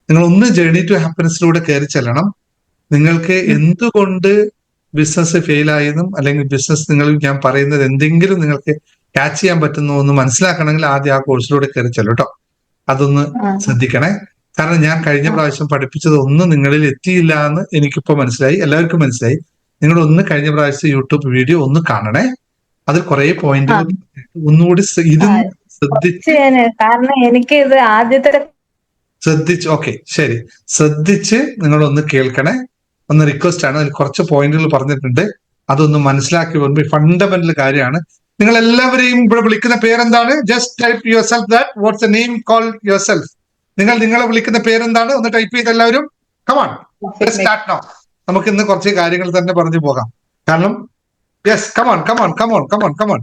നിങ്ങൾ ഒന്ന് journey to ഹാപ്പിനെസ്സിലൂടെ കയറി ചെല്ലണം. നിങ്ങൾക്ക് എന്തുകൊണ്ട് ബിസിനസ് ഫെയിൽ ആയെന്നും അല്ലെങ്കിൽ ബിസിനസ് നിങ്ങൾ ഞാൻ പറയുന്നത് എന്തെങ്കിലും നിങ്ങൾക്ക് ക്യാച്ച് ചെയ്യാൻ പറ്റുന്നു എന്ന് മനസ്സിലാക്കണമെങ്കിൽ ആദ്യം ആ കോഴ്സിലൂടെ കയറി ചെല്ലും കേട്ടോ. അതൊന്ന് ശ്രദ്ധിക്കണേ. കാരണം ഞാൻ കഴിഞ്ഞ പ്രാവശ്യം പഠിപ്പിച്ചത് ഒന്നും നിങ്ങളിൽ എത്തിയില്ല എന്ന് എനിക്കിപ്പോ മനസ്സിലായി, എല്ലാവർക്കും മനസ്സിലായി. നിങ്ങൾ ഒന്ന് കഴിഞ്ഞ പ്രാവശ്യം യൂട്യൂബ് വീഡിയോ ഒന്ന് കാണണേ. അതിൽ കുറെ പോയിന്റുകൾ ഒന്നുകൂടി ശ്രദ്ധിച്ച്, കാരണം എനിക്ക് ഇത് ആദ്യത്തെ ശ്രദ്ധിച്ച്, ഓക്കെ ശരി, ശ്രദ്ധിച്ച് നിങ്ങളൊന്ന് കേൾക്കണേ. ഒന്ന് റിക്വസ്റ്റ് ആണ്. അതിൽ കുറച്ച് പോയിന്റുകൾ പറഞ്ഞിട്ടുണ്ട്, അതൊന്ന് മനസ്സിലാക്കി വരുമ്പോൾ ഫണ്ടമെന്റൽ കാര്യമാണ്. നിങ്ങൾ എല്ലാവരെയും ഇവിടെ വിളിക്കുന്ന പേരെന്താണ്? Just type your self that what's the name call your self. നിങ്ങളെ വിളിക്കുന്ന പേരെന്താണ്? ഒന്ന് ടൈപ്പ് ചെയ്ത് എല്ലാവരും. Come on, start now. നമുക്ക് ഇന്ന് കുറച്ച് കാര്യങ്ങൾ തന്നെ പറഞ്ഞു പോകാം. കാരണം yes, come on come on come on come on come on.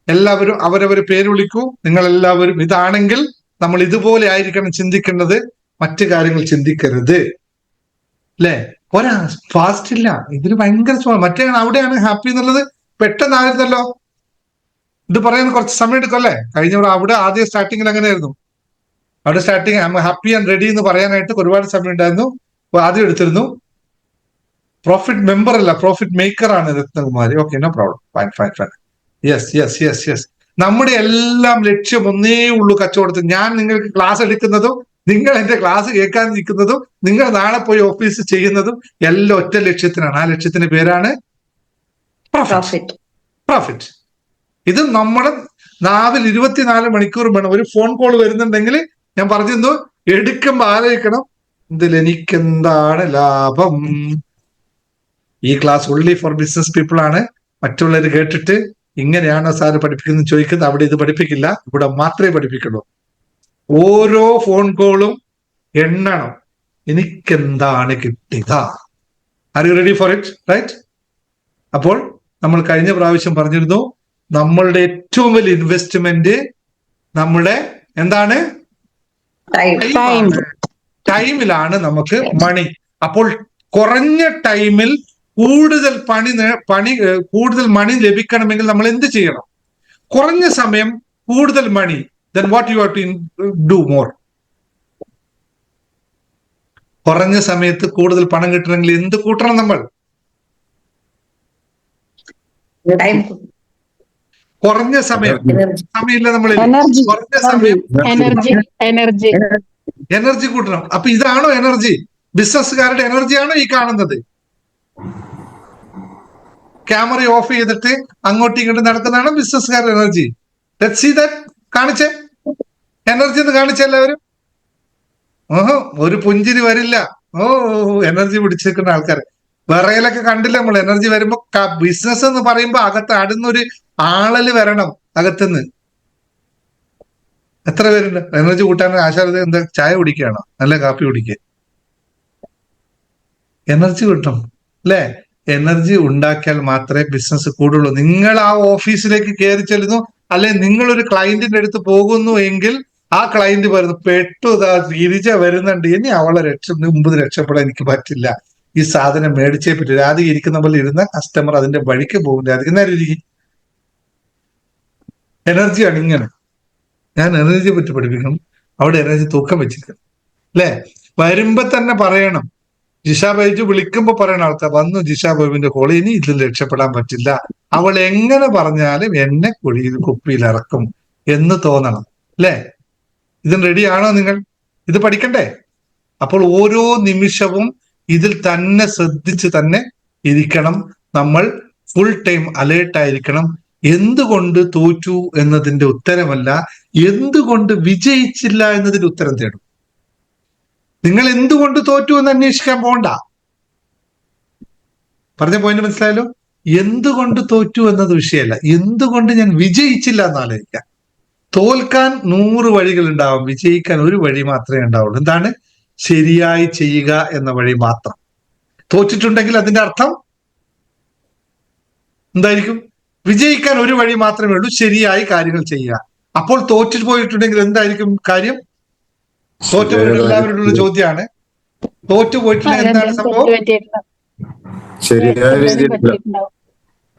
എല്ലാവരും അവരവര് പേര് വിളിക്കൂ. നിങ്ങൾ എല്ലാവരും ഇതാണെങ്കിൽ നമ്മൾ ഇതുപോലെ ആയിരിക്കണം ചിന്തിക്കേണ്ടത്, മറ്റു കാര്യങ്ങൾ ചിന്തിക്കരുത്. അല്ലേ? ഒരാ ഫാസ്റ്റ് ഇല്ല, ഇതിന് ഭയങ്കര സ്മോൾ. മറ്റേ അവിടെയാണ് ഹാപ്പി എന്നുള്ളത് പെട്ടെന്നായിരുന്നല്ലോ. ഇത് പറയാൻ കുറച്ച് സമയം എടുക്കും അല്ലേ? കഴിഞ്ഞ അവിടെ ആദ്യം സ്റ്റാർട്ടിങ്ങിൽ അങ്ങനെയായിരുന്നു. അവിടെ starting I am happy and ready എന്ന് പറയാനായിട്ട് ഒരുപാട് സമയം ഉണ്ടായിരുന്നു. ആദ്യം എടുത്തിരുന്നു. പ്രോഫിറ്റ് മെമ്പർ അല്ല, പ്രോഫിറ്റ് മേക്കർ ആണ് Ratnakumari. Okay, no problem, fine fine fine. Yes yes yes yes. നമ്മുടെ എല്ലാം ലക്ഷ്യം ഒന്നേ ഉള്ളൂ, കച്ചവടത്തിൽ. ഞാൻ നിങ്ങൾക്ക് ക്ലാസ് എടുക്കുന്നതും നിങ്ങൾ എന്റെ ക്ലാസ് കേൾക്കാൻ നിൽക്കുന്നതും നിങ്ങൾ നാളെ പോയി ഓഫീസ് ചെയ്യുന്നതും എല്ലാം ഒറ്റ ലക്ഷ്യത്തിനാണ്. ആ ലക്ഷ്യത്തിന്റെ പേരാണ് പ്രോഫിറ്റ്. പ്രോഫിറ്റ്. ഇത് നമ്മുടെ നാവിൽ 24 മണിക്കൂർ വേണം. ഒരു ഫോൺ കോൾ വരുന്നുണ്ടെങ്കിൽ ഞാൻ പറഞ്ഞിരുന്നു, എടുക്കുമ്പോ ആലോചിക്കണം, ഇതിൽ എനിക്കെന്താണ് ലാഭം. ഈ class only four business people ആണ്. മറ്റുള്ളവർ കേട്ടിട്ട് ഇങ്ങനെയാണോ സാറ് പഠിപ്പിക്കുന്നത് ചോദിക്കുന്നത്. അവിടെ ഇത് പഠിപ്പിക്കില്ല, ഇവിടെ മാത്രമേ പഠിപ്പിക്കുള്ളൂ. ഓരോ ഫോൺ കോളും എണ്ണണം, എനിക്കെന്താണ് കിട്ടുക. Are you ready for it? Right. അപ്പോൾ നമ്മൾ കഴിഞ്ഞ പ്രാവശ്യം പറഞ്ഞിരുന്നു, നമ്മളുടെ ഏറ്റവും വലിയ ഇൻവെസ്റ്റ്മെന്റ് നമ്മുടെ എന്താണ്? ടൈമിലാണ് നമുക്ക് മണി. അപ്പോൾ കുറഞ്ഞ ടൈമിൽ കൂടുതൽ കൂടുതൽ മണി ലഭിക്കണമെങ്കിൽ നമ്മൾ എന്ത് ചെയ്യണം? കുറഞ്ഞ സമയം കൂടുതൽ മണി. Then what you have to do more? കുറഞ്ഞ സമയത്ത് കൂടുതൽ പണം കിട്ടണമെങ്കിൽ എന്ത് കൂട്ടണം നമ്മൾ? കുറഞ്ഞ സമയം. സമയമില്ല നമ്മൾ. കുറഞ്ഞ സമയം എനർജി കൂട്ടണം. അപ്പൊ ഇതാണോ എനർജി? ബിസിനസ്സുകാരുടെ എനർജിയാണോ ഈ കാണുന്നത്? ക്യാമറ ഓഫ് ചെയ്തിട്ട് അങ്ങോട്ടും ഇങ്ങോട്ടും നടക്കുന്നതാണ് ബിസിനസ്സുകാരുടെ എനർജി. Let's see that. കാണിച്ചേ, എനർജി ഒന്ന് കാണിച്ച എല്ലാവരും. ഓഹോ, ഒരു പുഞ്ചിരി വരില്ല. ഓ, എനർജി പിടിച്ചിരിക്കുന്ന ആൾക്കാർ വിറയലൊക്കെ കണ്ടില്ല നമ്മൾ. എനർജി വരുമ്പോ ബിസിനസ് എന്ന് പറയുമ്പോ അകത്ത് അടുന്നൊരു ആളല് വരണം അകത്തുനിന്ന്. എത്ര പേരുണ്ട് എനർജി കൂട്ടാൻ? ആശാരത എന്താ ചായ കുടിക്കുകയാണോ? നല്ല കാപ്പി കുടിക്കുക. എനർജി കിട്ടും അല്ലേ? എനർജി ഉണ്ടാക്കിയാൽ മാത്രമേ ബിസിനസ് കൂടുള്ളൂ. നിങ്ങൾ ആ ഓഫീസിലേക്ക് കയറി ചെല്ലുന്നു, അല്ലെ നിങ്ങൾ ഒരു ക്ലയന്റിന്റെ അടുത്ത് പോകുന്നു എങ്കിൽ ആ ക്ലയന്റ് പറയുന്നു, തിരിച്ച വരുന്നുണ്ട്, ഇനി അവളെ മുമ്പ് രക്ഷപ്പെടാൻ എനിക്ക് പറ്റില്ല, ഈ സാധനം മേടിച്ചേ പറ്റൂ. രാധിക ഇരിക്കുന്ന പോലെ ഇരുന്ന കസ്റ്റമർ അതിന്റെ വഴിക്ക് പോകും. രാധിക നേരം ഇരിക്കും. എനർജിയാണ് ഇങ്ങനെ. ഞാൻ എനർജിയെ പറ്റി പഠിപ്പിക്കണം. അവിടെ എനർജി തൂക്കം വെച്ചിരിക്കണം അല്ലെ? വരുമ്പോ തന്നെ പറയണം. ജിഷ ബൈജു വിളിക്കുമ്പോ പറയണ ആൾക്കാർ വന്നു, ജിഷ ബൈബിന്റെ കോള്, ഇനി ഇതിൽ രക്ഷപ്പെടാൻ പറ്റില്ല, അവൾ എങ്ങനെ പറഞ്ഞാലും എന്നെ കുപ്പിയിൽ ഇറക്കും എന്ന് തോന്നണം അല്ലെ? ഇതിന് റെഡിയാണോ നിങ്ങൾ? ഇത് പഠിക്കണ്ടേ? അപ്പോൾ ഓരോ നിമിഷവും ഇതിൽ തന്നെ ശ്രദ്ധിച്ച് തന്നെ ഇരിക്കണം. നമ്മൾ ഫുൾ ടൈം അലേർട്ട് ആയിരിക്കണം. എന്തുകൊണ്ട് തോറ്റു എന്നതിന്റെ ഉത്തരമല്ല, എന്തുകൊണ്ട് വിജയിച്ചില്ല എന്നതിന്റെ ഉത്തരം തേടും. നിങ്ങൾ എന്തുകൊണ്ട് തോറ്റു എന്ന് അന്വേഷിക്കാൻ പോകണ്ട. പറഞ്ഞ പോയിന്റ് മനസ്സിലായല്ലോ? എന്തുകൊണ്ട് തോറ്റു എന്നത് വിഷയമല്ല, എന്തുകൊണ്ട് ഞാൻ വിജയിച്ചില്ല എന്നാലോചിക്കാം. തോൽക്കാൻ 100 വഴികൾ ഉണ്ടാവും, വിജയിക്കാൻ ഒരു വഴി മാത്രമേ ഉണ്ടാവുള്ളൂ. എന്താണ്? ശരിയായി ചെയ്യുക എന്ന വഴി മാത്രം. തോറ്റിട്ടുണ്ടെങ്കിൽ അതിന്റെ അർത്ഥം എന്തായിരിക്കും? വിജയിക്കാൻ ഒരു വഴി മാത്രമേ ഉള്ളൂ, ശരിയായി കാര്യങ്ങൾ ചെയ്യുക. അപ്പോൾ തോറ്റു പോയിട്ടുണ്ടെങ്കിൽ എന്തായിരിക്കും കാര്യം? തോറ്റവരുടെ എല്ലാവരോടുള്ള ചോദ്യമാണ്, തോറ്റു പോയിട്ടുണ്ടെങ്കിൽ എന്താണ് സംഭവം?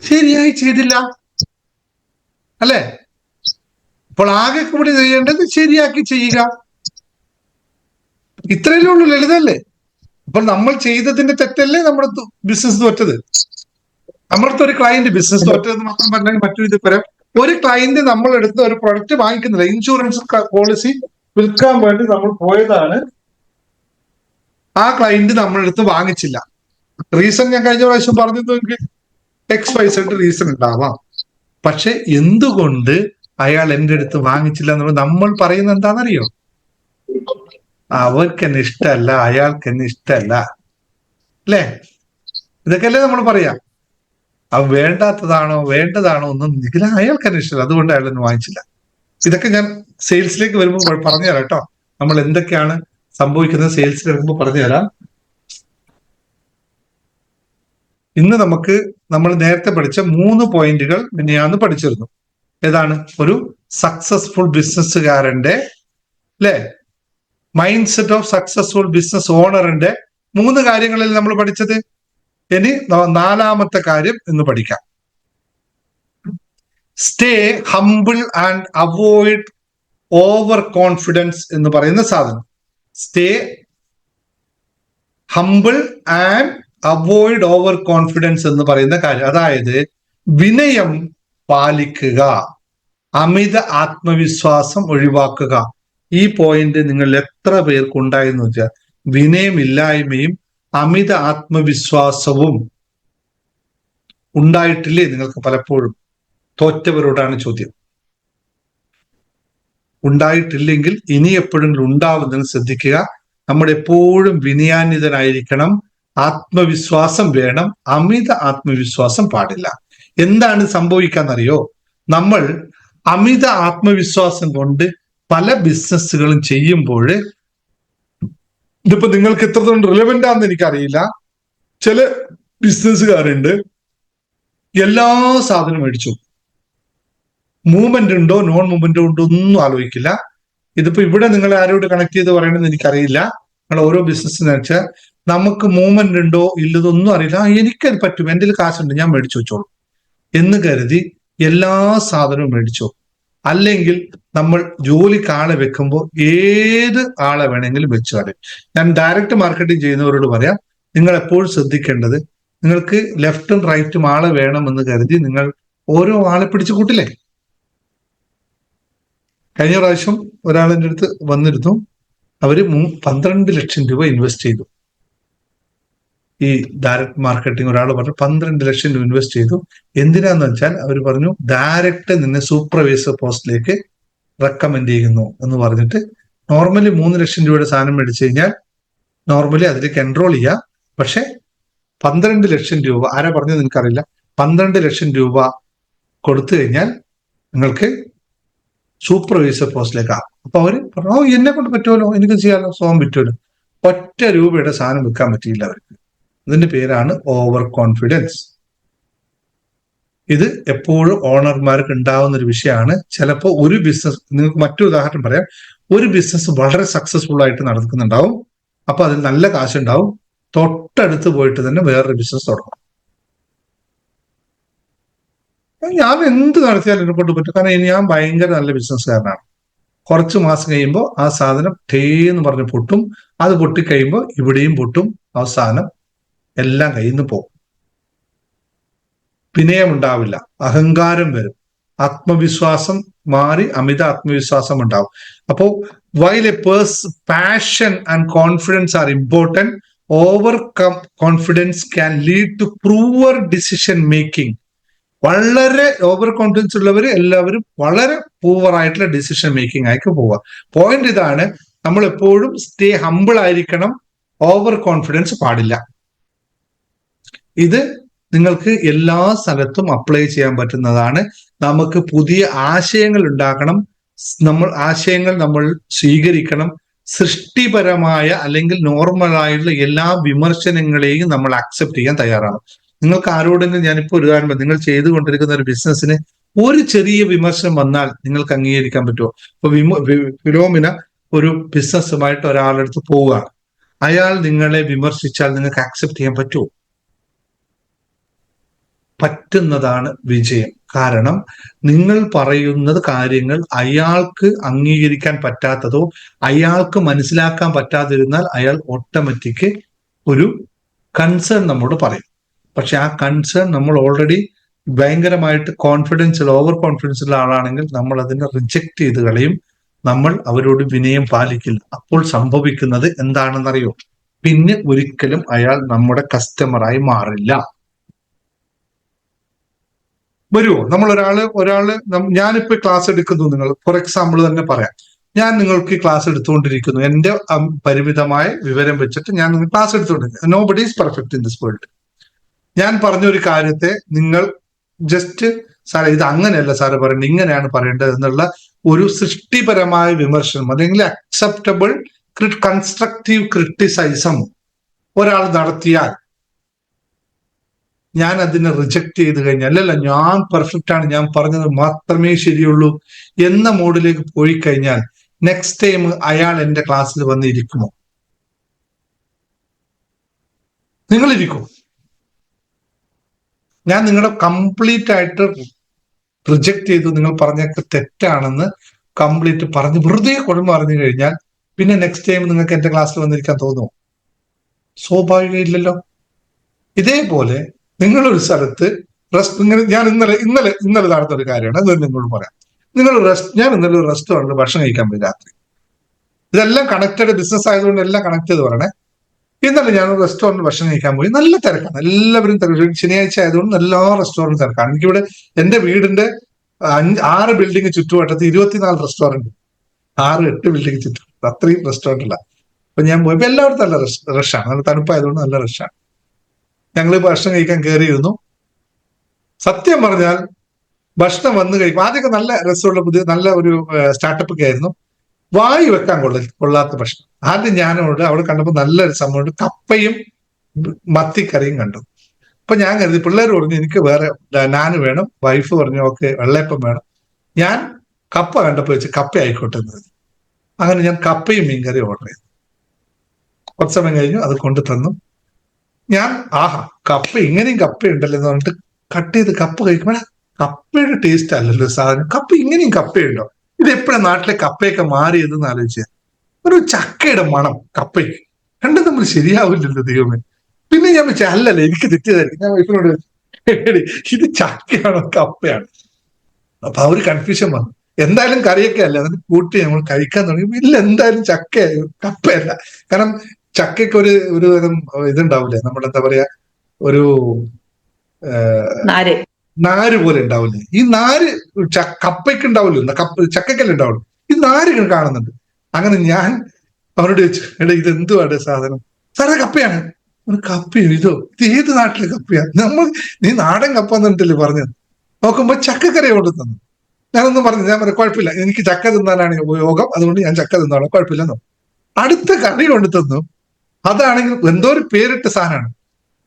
ശരിയായി ചെയ്തില്ല അല്ലെ? അപ്പോൾ ആകെ കൂടി ചെയ്യേണ്ടത് ശരിയാക്കി ചെയ്യുക. ഇത്രയല്ലേ ഉള്ളൂ, ലളിതല്ലേ? അപ്പൊ നമ്മൾ ചെയ്തതിന്റെ തെറ്റല്ലേ നമ്മുടെ ബിസിനസ് തോറ്റത്? നമ്മളടുത്ത് ഒരു ക്ലയന്റ് ബിസിനസ് അതെ. തോറ്റതെന്ന് മാത്രം പറഞ്ഞാൽ മറ്റൊരു ഇത് പറയാം. ഒരു ക്ലയന്റ് നമ്മളെടുത്ത് ഒരു പ്രൊഡക്റ്റ് വാങ്ങിക്കുന്നില്ല, ഇൻഷുറൻസ് പോളിസി വിൽക്കാൻ വേണ്ടി നമ്മൾ പോയതാണ്, ആ ക്ലയന്റ് നമ്മളെടുത്ത് വാങ്ങിച്ചില്ല. റീസൺ ഞാൻ കഴിഞ്ഞ പ്രാവശ്യം പറഞ്ഞത് എനിക്ക് XYZ റീസൺ ഉണ്ടാവാം. പക്ഷെ എന്തുകൊണ്ട് അയാൾ എന്റെ അടുത്ത് വാങ്ങിച്ചില്ല എന്നുള്ളത് നമ്മൾ പറയുന്നത് എന്താണെന്നറിയോ? അവർക്ക് എന്നെ ഇഷ്ടമല്ല, അയാൾക്ക് എന്നെ ഇഷ്ടമല്ല, അല്ലേ? ഇതൊക്കെയല്ലേ നമ്മൾ പറയാം. അത് വേണ്ടാത്തതാണോ വേണ്ടതാണോ ഒന്നും ഇതിൽ അയാൾക്ക് തന്നെ ഇഷ്ടമല്ല, അതുകൊണ്ട് അയാൾ എന്നെ വാങ്ങിച്ചില്ല. ഇതൊക്കെ ഞാൻ സെയിൽസിലേക്ക് വരുമ്പോൾ പറഞ്ഞുതരാം കേട്ടോ. നമ്മൾ എന്തൊക്കെയാണ് സംഭവിക്കുന്നത് സെയിൽസിൽ വരുമ്പോൾ പറഞ്ഞുതരാം. ഇന്ന് നമ്മൾ നേരത്തെ പഠിച്ച 3 പോയിന്റുകൾ പിന്നെയാണ് പഠിച്ചിരുന്നു. ഏതാണ്? ഒരു സക്സസ്ഫുൾ ബിസിനസ്സുകാരന്റെ, അല്ലെ, mind set of successful business ഓണറിന്റെ 3 കാര്യങ്ങളിൽ നമ്മൾ പഠിച്ചത്. ഇനി 4ാമത്തെ കാര്യം ഇന്ന് പഠിക്കാം. Stay humble and avoid over confidence എന്ന് പറയുന്ന സാധനം. Stay humble and avoid over confidence എന്ന് പറയുന്ന കാര്യം, അതായത് വിനയം പാലിക്കുക, അമിത ആത്മവിശ്വാസം ഒഴിവാക്കുക. ഈ പോയിന്റ് നിങ്ങൾ എത്ര പേർക്ക് ഉണ്ടായെന്ന് വെച്ചാൽ, വിനയമില്ലായ്മയും അമിത ആത്മവിശ്വാസവും ഉണ്ടായിട്ടില്ലേ നിങ്ങൾക്ക് പലപ്പോഴും? തോറ്റവരോടാണ് ചോദ്യം. ഉണ്ടായിട്ടില്ലെങ്കിൽ ഇനി എപ്പോഴെങ്കിലും ഉണ്ടാവുന്നതിന് ശ്രദ്ധിക്കുക. നമ്മൾ എപ്പോഴും വിനയാന്വിതനായിരിക്കണം, ആത്മവിശ്വാസം വേണം, അമിത ആത്മവിശ്വാസം പാടില്ല. എന്താണ് സംഭവിക്കാന്നറിയോ? നമ്മൾ അമിത ആത്മവിശ്വാസം കൊണ്ട് പല ബിസിനസ്സുകളും ചെയ്യുമ്പോൾ, ഇതിപ്പോ നിങ്ങൾക്ക് എത്രത്തോളം റിലവന്റ് ആണെന്ന് എനിക്കറിയില്ല, ചില ബിസിനസ്സുകാരുണ്ട് എല്ലാ സാധനവും മേടിച്ചു, മൂവ്മെന്റ് ഉണ്ടോ നോൺ മൂവ്മെന്റ് ഉണ്ടോ ഒന്നും ആലോചിക്കില്ല. ഇതിപ്പോ ഇവിടെ നിങ്ങൾ ആരോട് കണക്ട് ചെയ്ത് പറയണമെന്ന് എനിക്കറിയില്ല. നിങ്ങൾ ഓരോ ബിസിനസ് വെച്ചാൽ നമുക്ക് മൂവ്മെന്റ് ഉണ്ടോ ഇല്ലതൊന്നും അറിയില്ല, എനിക്കത് പറ്റും, എൻ്റെ കാശുണ്ട്, ഞാൻ മേടിച്ചു വെച്ചോളൂ എന്ന് കരുതി എല്ലാ സാധനവും മേടിച്ചോ. അല്ലെങ്കിൽ നമ്മൾ ജോലിക്ക് ആളെ വെക്കുമ്പോൾ ഏത് ആളെ വേണമെങ്കിലും വെച്ചു കളയും. ഞാൻ ഡയറക്റ്റ് മാർക്കറ്റിംഗ് ചെയ്യുന്നവരോട് പറയാം, നിങ്ങൾ എപ്പോഴും ശ്രദ്ധിക്കേണ്ടത്, നിങ്ങൾക്ക് ലെഫ്റ്റും റൈറ്റും ആളെ വേണമെന്ന് കരുതി നിങ്ങൾ ഓരോ ആളെ പിടിച്ചു കൂട്ടില്ലേ? കഴിഞ്ഞ പ്രാവശ്യം ഒരാളെൻ്റെ അടുത്ത് വന്നിരുന്നു, അവര് 12 ലക്ഷം രൂപ ഇൻവെസ്റ്റ് ചെയ്തു. ഈ ഡയറക്റ്റ് മാർക്കറ്റിംഗ് ഒരാൾ പറഞ്ഞു 12 ലക്ഷം രൂപ ഇൻവെസ്റ്റ് ചെയ്തു. എന്തിനാന്ന് വെച്ചാൽ അവർ പറഞ്ഞു, ഡയറക്റ്റ് നിന്നെ സൂപ്പർവൈസർ പോസ്റ്റിലേക്ക് റെക്കമെൻഡ് ചെയ്യുന്നു എന്ന് പറഞ്ഞിട്ട്. നോർമലി 3 ലക്ഷം രൂപയുടെ സാധനം മേടിച്ചു കഴിഞ്ഞാൽ നോർമലി അതിലേക്ക് എൻറോൾ ചെയ്യാം. പക്ഷെ 12 ലക്ഷം രൂപ, ആരാ പറഞ്ഞത് എനിക്കറിയില്ല, 12 ലക്ഷം രൂപ കൊടുത്തു കഴിഞ്ഞാൽ നിങ്ങൾക്ക് സൂപ്പർവൈസർ പോസ്റ്റിലേക്കാണ്. അപ്പൊ അവര് പറഞ്ഞു, എന്നെ കൊണ്ട് പറ്റുമല്ലോ, എനിക്ക് ചെയ്യാമല്ലോ, സ്വയം പറ്റുമല്ലോ. 1 രൂപയുടെ സാധനം വിൽക്കാൻ പറ്റിയില്ല അവർക്ക്. ഇതിന്റെ പേരാണ് ഓവർ കോൺഫിഡൻസ്. ഇത് എപ്പോഴും ഓണർമാർക്ക് ഉണ്ടാവുന്ന ഒരു വിഷയമാണ്. ചിലപ്പോൾ ഒരു ബിസിനസ്, നിങ്ങൾക്ക് മറ്റൊരു ഉദാഹരണം പറയാം, ഒരു ബിസിനസ് വളരെ സക്സസ്ഫുൾ ആയിട്ട് നടക്കുന്നുണ്ടാവും, അപ്പൊ അതിൽ നല്ല കാശുണ്ടാവും, തൊട്ടടുത്ത് പോയിട്ട് തന്നെ വേറൊരു ബിസിനസ് തുടങ്ങും. ഞാൻ എന്ത് നടത്തിയാലും എന്നെ കൊണ്ട് പറ്റും, കാരണം ഞാൻ ഭയങ്കര നല്ല ബിസിനസ്സുകാരനാണ്. കുറച്ച് മാസം കഴിയുമ്പോൾ ആ സാധനം എന്ന് പറഞ്ഞ് പൊട്ടും, അത് പൊട്ടിക്കഴിയുമ്പോൾ ഇവിടെയും പൊട്ടും, അവസാനം എല്ലാം കയ്യിൽ നിന്ന് പോകും. വിനയം ഉണ്ടാവില്ല, അഹങ്കാരം വരും, ആത്മവിശ്വാസം മാറി അമിത ആത്മവിശ്വാസം ഉണ്ടാവും. അപ്പോ while a passion and confidence are important, overconfidence can lead to poor decision making. വളരെ ഓവർ കോൺഫിഡൻസ് ഉള്ളവർ എല്ലാവരും വളരെ പൂവർ ആയിട്ടുള്ള ഡിസിഷൻ മേക്കിംഗ് ആയിട്ട് പോവുക. പോയിന്റ് ഇതാണ്, നമ്മൾ എപ്പോഴും സ്റ്റേ ഹംബിൾ ആയിരിക്കണം, ഓവർ കോൺഫിഡൻസ് പാടില്ല. ഇത് നിങ്ങൾക്ക് എല്ലാ സ്ഥലത്തും അപ്ലൈ ചെയ്യാൻ പറ്റുന്നതാണ്. നമുക്ക് പുതിയ ആശയങ്ങൾ ഉണ്ടാക്കണം, ആശയങ്ങൾ നമ്മൾ സ്വീകരിക്കണം. സൃഷ്ടിപരമായ അല്ലെങ്കിൽ നോർമലായിട്ടുള്ള എല്ലാ വിമർശനങ്ങളെയും നമ്മൾ അക്സെപ്റ്റ് ചെയ്യാൻ തയ്യാറാണ്. നിങ്ങൾക്ക് ആരോടെങ്കിലും, ഞാനിപ്പോൾ ഒരു ഉദാഹരണം, നിങ്ങൾ ചെയ്തുകൊണ്ടിരിക്കുന്ന ഒരു ബിസിനസ്സിന് ഒരു ചെറിയ വിമർശനം വന്നാൽ നിങ്ങൾക്ക് അംഗീകരിക്കാൻ പറ്റുമോ? ഇപ്പൊ ഫിലോമിന ഒരു ബിസിനസ്സുമായിട്ട് ഒരാളുടെ അടുത്ത് പോവുകയാണ്, അയാൾ നിങ്ങളെ വിമർശിച്ചാൽ നിങ്ങൾക്ക് അക്സെപ്റ്റ് ചെയ്യാൻ പറ്റുമോ? പറ്റുന്നതാണ് വിജയം. കാരണം നിങ്ങൾ പറയുന്നത് കാര്യങ്ങൾ അയാൾക്ക് അംഗീകരിക്കാൻ പറ്റാത്തതോ അയാൾക്ക് മനസ്സിലാക്കാൻ പറ്റാതിരുന്നാൽ അയാൾ ഓട്ടോമാറ്റിക് ഒരു കൺസേൺ നമ്മോട് പറയും. പക്ഷെ ആ കൺസേൺ നമ്മൾ ഓൾറെഡി ഭയങ്കരമായിട്ട് ഓവർ കോൺഫിഡൻസ് ഉള്ള ആളാണെങ്കിൽ നമ്മൾ അതിനെ റിജക്ട് ചെയ്ത് കളയും. നമ്മൾ അവരോട് വിനയം പാലിക്കില്ല. അപ്പോൾ സംഭവിക്കുന്നത് എന്താണെന്നറിയോ? പിന്നെ ഒരിക്കലും അയാൾ നമ്മുടെ കസ്റ്റമറായി മാറില്ല. വരുമോ? നമ്മൾ ഒരാള് ഞാനിപ്പോ ക്ലാസ് എടുക്കുന്നു, നിങ്ങൾ ഫോർ എക്സാമ്പിൾ തന്നെ പറയാം, ഞാൻ നിങ്ങൾക്ക് ക്ലാസ് എടുത്തുകൊണ്ടിരിക്കുന്നു, എന്റെ പരിമിതമായ വിവരം വെച്ചിട്ട് ഞാൻ നിങ്ങൾ ക്ലാസ് എടുത്തുകൊണ്ടിരിക്കുന്നു. Nobody is perfect in this world. ഞാൻ പറഞ്ഞൊരു കാര്യത്തെ നിങ്ങൾ ജസ്റ്റ് സാറേ ഇത് അങ്ങനെയല്ല സാറ് പറയേണ്ടത്, ഇങ്ങനെയാണ് പറയേണ്ടത് എന്നുള്ള ഒരു സൃഷ്ടിപരമായ വിമർശനം അല്ലെങ്കിൽ അക്സെപ്റ്റബിൾ കൺസ്ട്രക്റ്റീവ് ക്രിട്ടിസൈസം ഒരാൾ നടത്തിയാൽ ഞാൻ അതിനെ റിജക്ട് ചെയ്ത് കഴിഞ്ഞാൽ, അല്ലല്ല ഞാൻ പെർഫെക്റ്റ് ആണ്, ഞാൻ പറഞ്ഞത് മാത്രമേ ശരിയുള്ളൂ എന്ന മോഡിലേക്ക് പോയി കഴിഞ്ഞാൽ നെക്സ്റ്റ് ടൈം അയാൾ എന്റെ ക്ലാസ്സിൽ വന്നിരിക്കുമോ? നിങ്ങളിരിക്കും. ഞാൻ നിങ്ങളെ കംപ്ലീറ്റ് ആയിട്ട് റിജക്ട് ചെയ്തു, നിങ്ങൾ പറഞ്ഞൊക്കെ തെറ്റാണെന്ന് കംപ്ലീറ്റ് പറഞ്ഞ് വെറുതെ കുഴമ്പ് പറഞ്ഞു കഴിഞ്ഞാൽ പിന്നെ നെക്സ്റ്റ് ടൈം നിങ്ങൾക്ക് എന്റെ ക്ലാസ്സിൽ വന്നിരിക്കാൻ തോന്നുമോ? സ്വാഭാവികം ഇല്ലല്ലോ. ഇതേപോലെ നിങ്ങളൊരു സ്ഥലത്ത് ഞാൻ ഇന്നലെ നടന്ന ഒരു കാര്യമാണ്, അത് നിങ്ങളോട് പറയാം. ഞാൻ ഇന്നലെ ഒരു റെസ്റ്റോറൻറ്റിൽ ഭക്ഷണം കഴിക്കാൻ പോയി രാത്രി. ഇതെല്ലാം കണക്റ്റഡ് ബിസിനസ് ആയതുകൊണ്ട് എല്ലാം കണക്ട് ചെയ്ത് പറയണേ. ഇന്നലെ ഞാൻ റെസ്റ്റോറൻറ്റ് ഭക്ഷണം കഴിക്കാൻ പോയി. നല്ല തിരക്കാണ്, എല്ലാവരും തിരക്ക്. ശനിയാഴ്ച ആയതുകൊണ്ട് എല്ലാ റെസ്റ്റോറൻറ്റ് തിരക്കാണ്. എനിക്കിവിടെ എന്റെ വീടിന്റെ 6 ബിൽഡിംഗ് ചുറ്റുവട്ടത്ത് 24 റെസ്റ്റോറൻറ്റ്, 6-8 ബിൽഡിംഗ് ചുറ്റുവട്ടത്ത് അത്രയും റെസ്റ്റോറൻറ്റ് ഇല്ല. അപ്പൊ ഞാൻ പോയപ്പോ എല്ലായിടത്തും നല്ല റഷാണ്, നല്ല തണുപ്പായതുകൊണ്ട് നല്ല റഷാണ്. ഞങ്ങൾ ഭക്ഷണം കഴിക്കാൻ കയറിയിരുന്നു. സത്യം പറഞ്ഞാൽ ഭക്ഷണം വന്നു കഴിക്കും ആദ്യമൊക്കെ നല്ല രസമുള്ള പുതിയ നല്ല ഒരു സ്റ്റാർട്ടപ്പ് ഒക്കെ ആയിരുന്നു. വായി വെക്കാൻ കൊള്ളാത്ത ഭക്ഷണം. ആദ്യം ഞാനോട് അവിടെ കണ്ടപ്പോൾ നല്ലൊരു സംഭവമുണ്ട്, കപ്പയും മത്തിക്കറിയും കണ്ടു. അപ്പൊ ഞാൻ കരുതി, പിള്ളേർ പറഞ്ഞു എനിക്ക് വേറെ നാന് വേണം, വൈഫ് പറഞ്ഞു ഓക്കെ വെള്ളയപ്പം വേണം. ഞാൻ കപ്പ കണ്ടപ്പോൾ വെച്ച് കപ്പ ആയിക്കോട്ടെ എന്ന് കരുതി. അങ്ങനെ ഞാൻ കപ്പയും മീൻകറിയും ഓർഡർ ചെയ്തു. കുറച്ച് സമയം കഴിഞ്ഞു അത് കൊണ്ടു തന്നു. ഞാൻ കപ്പ ഇങ്ങനെയും കപ്പയുണ്ടല്ലോ എന്ന് പറഞ്ഞിട്ട് കട്ട് ചെയ്ത് കപ്പ കഴിക്കുമ്പോൾ കപ്പയുടെ ടേസ്റ്റ് അല്ലല്ലോ സാധനം, കപ്പ ഇങ്ങനെയും കപ്പയുണ്ടോ, ഇത് എപ്പോഴാണ് നാട്ടിലെ കപ്പയൊക്കെ മാറിയതെന്ന് ആലോചിച്ച ഒരു ചക്കയുടെ മണം കപ്പയ്ക്ക്, രണ്ടും തമ്മിൽ ശരിയാവില്ലല്ലോ ദൈവമേ. പിന്നെ ഞാൻ വെച്ചാൽ അല്ലല്ലേ എനിക്ക് തെറ്റിയതായിരിക്കും. ഞാൻ വൈഫിനോട് ഇത് ചക്കയാണോ കപ്പയാണ്? അപ്പൊ ആ ഒരു കൺഫ്യൂഷൻ വന്നു. എന്തായാലും കറിയൊക്കെ അല്ല, അതിന് കൂട്ടി നമ്മൾ കഴിക്കാൻ തുടങ്ങി. ഇല്ല എന്തായാലും ചക്കയായി കപ്പയല്ല. കാരണം ചക്കയ്ക്ക് ഒരു തരം ഇതുണ്ടാവില്ലേ, നമ്മളെന്താ പറയാ, ഒരു നാര് പോലെ ഉണ്ടാവില്ലേ. ഈ നാര് കപ്പയ്ക്ക് ഉണ്ടാവില്ലോ, ചക്കയ്ക്കല്ലേ ഉണ്ടാവുള്ളൂ. ഈ നാര് കാണുന്നുണ്ട്. അങ്ങനെ ഞാൻ അവരോട് ചോദിച്ചു, എടാ ഇത് എന്തുവാണ് സാധനം? സാറേ കപ്പയാണ്. കപ്പയോ ഇതോ, ഇത് ഏത് നാട്ടിലെ കപ്പയാ? നീ നാടൻ കപ്പ എന്നിട്ടല്ലേ പറഞ്ഞത്? നോക്കുമ്പോ ചക്കക്കറി കൊണ്ട് തന്നു. ഞാനൊന്നും പറഞ്ഞു, ഞാൻ പറയാം കുഴപ്പമില്ല, എനിക്ക് ചക്ക തിന്നാനാണ് ഉപയോഗം, അതുകൊണ്ട് ഞാൻ ചക്ക തിന്നോളാം, കുഴപ്പമില്ലെന്നോ. അടുത്ത കറി കൊണ്ട് തന്നു. അതാണെങ്കിൽ എന്തോ ഒരു പേരിട്ട സാധനമാണ്.